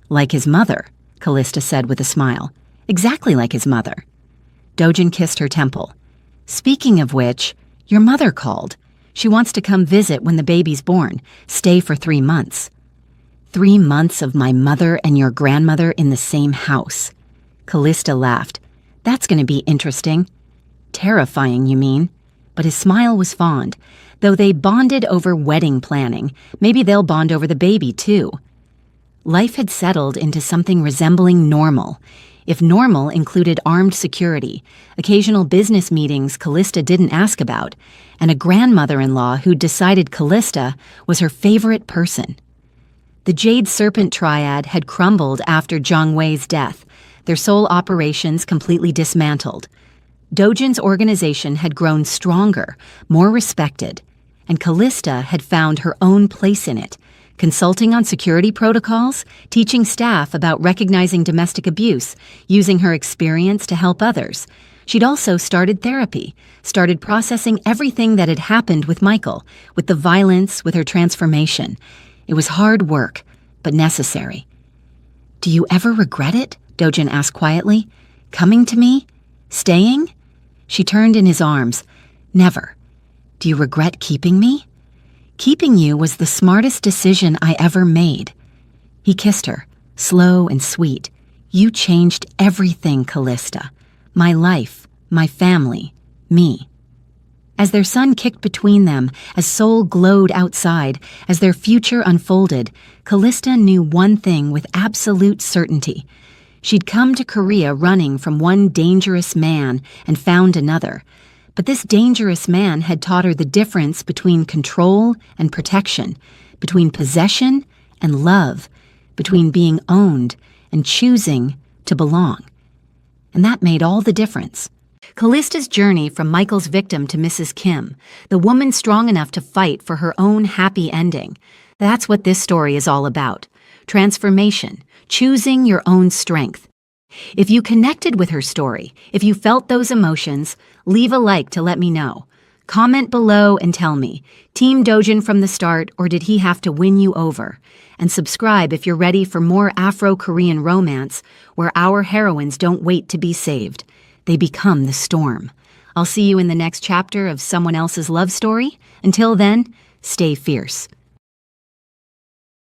"Like his mother," Callista said with a smile. "Exactly like his mother." Dojun kissed her temple. "Speaking of which, your mother called. She wants to come visit when the baby's born, stay for 3 months." 3 months of my mother and your grandmother in the same house. Callista laughed. "That's going to be interesting." "Terrifying, you mean?" But his smile was fond. Though they bonded over wedding planning, maybe they'll bond over the baby, too. Life had settled into something resembling normal. If normal included armed security, occasional business meetings Callista didn't ask about, and a grandmother-in-law who'd decided Callista was her favorite person. The Jade Serpent Triad had crumbled after Zhang Wei's death, their sole operations completely dismantled. Dojun's organization had grown stronger, more respected, and Callista had found her own place in it, consulting on security protocols, teaching staff about recognizing domestic abuse, using her experience to help others. She'd also started therapy, started processing everything that had happened with Michael, with the violence, with her transformation. It was hard work, but necessary. "Do you ever regret it?" Dojun asked quietly. "Coming to me? Staying?" She turned in his arms. "Never." "Do you regret keeping me?" "Keeping you was the smartest decision I ever made." He kissed her, slow and sweet. "You changed everything, Callista. My life, my family, me." As their son kicked between them, as Seoul glowed outside, as their future unfolded, Callista knew one thing with absolute certainty. She'd come to Korea running from one dangerous man and found another. But this dangerous man had taught her the difference between control and protection, between possession and love, between being owned and choosing to belong. And that made all the difference. Callista's journey from Michael's victim to Mrs. Kim, the woman strong enough to fight for her own happy ending. That's what this story is all about. Transformation, choosing your own strength. If you connected with her story, if you felt those emotions, leave a like to let me know. Comment below and tell me, Team Dojun from the start, or did he have to win you over? And subscribe if you're ready for more Afro-Korean romance, where our heroines don't wait to be saved. They become the storm. I'll see you in the next chapter of someone else's love story. Until then, stay fierce.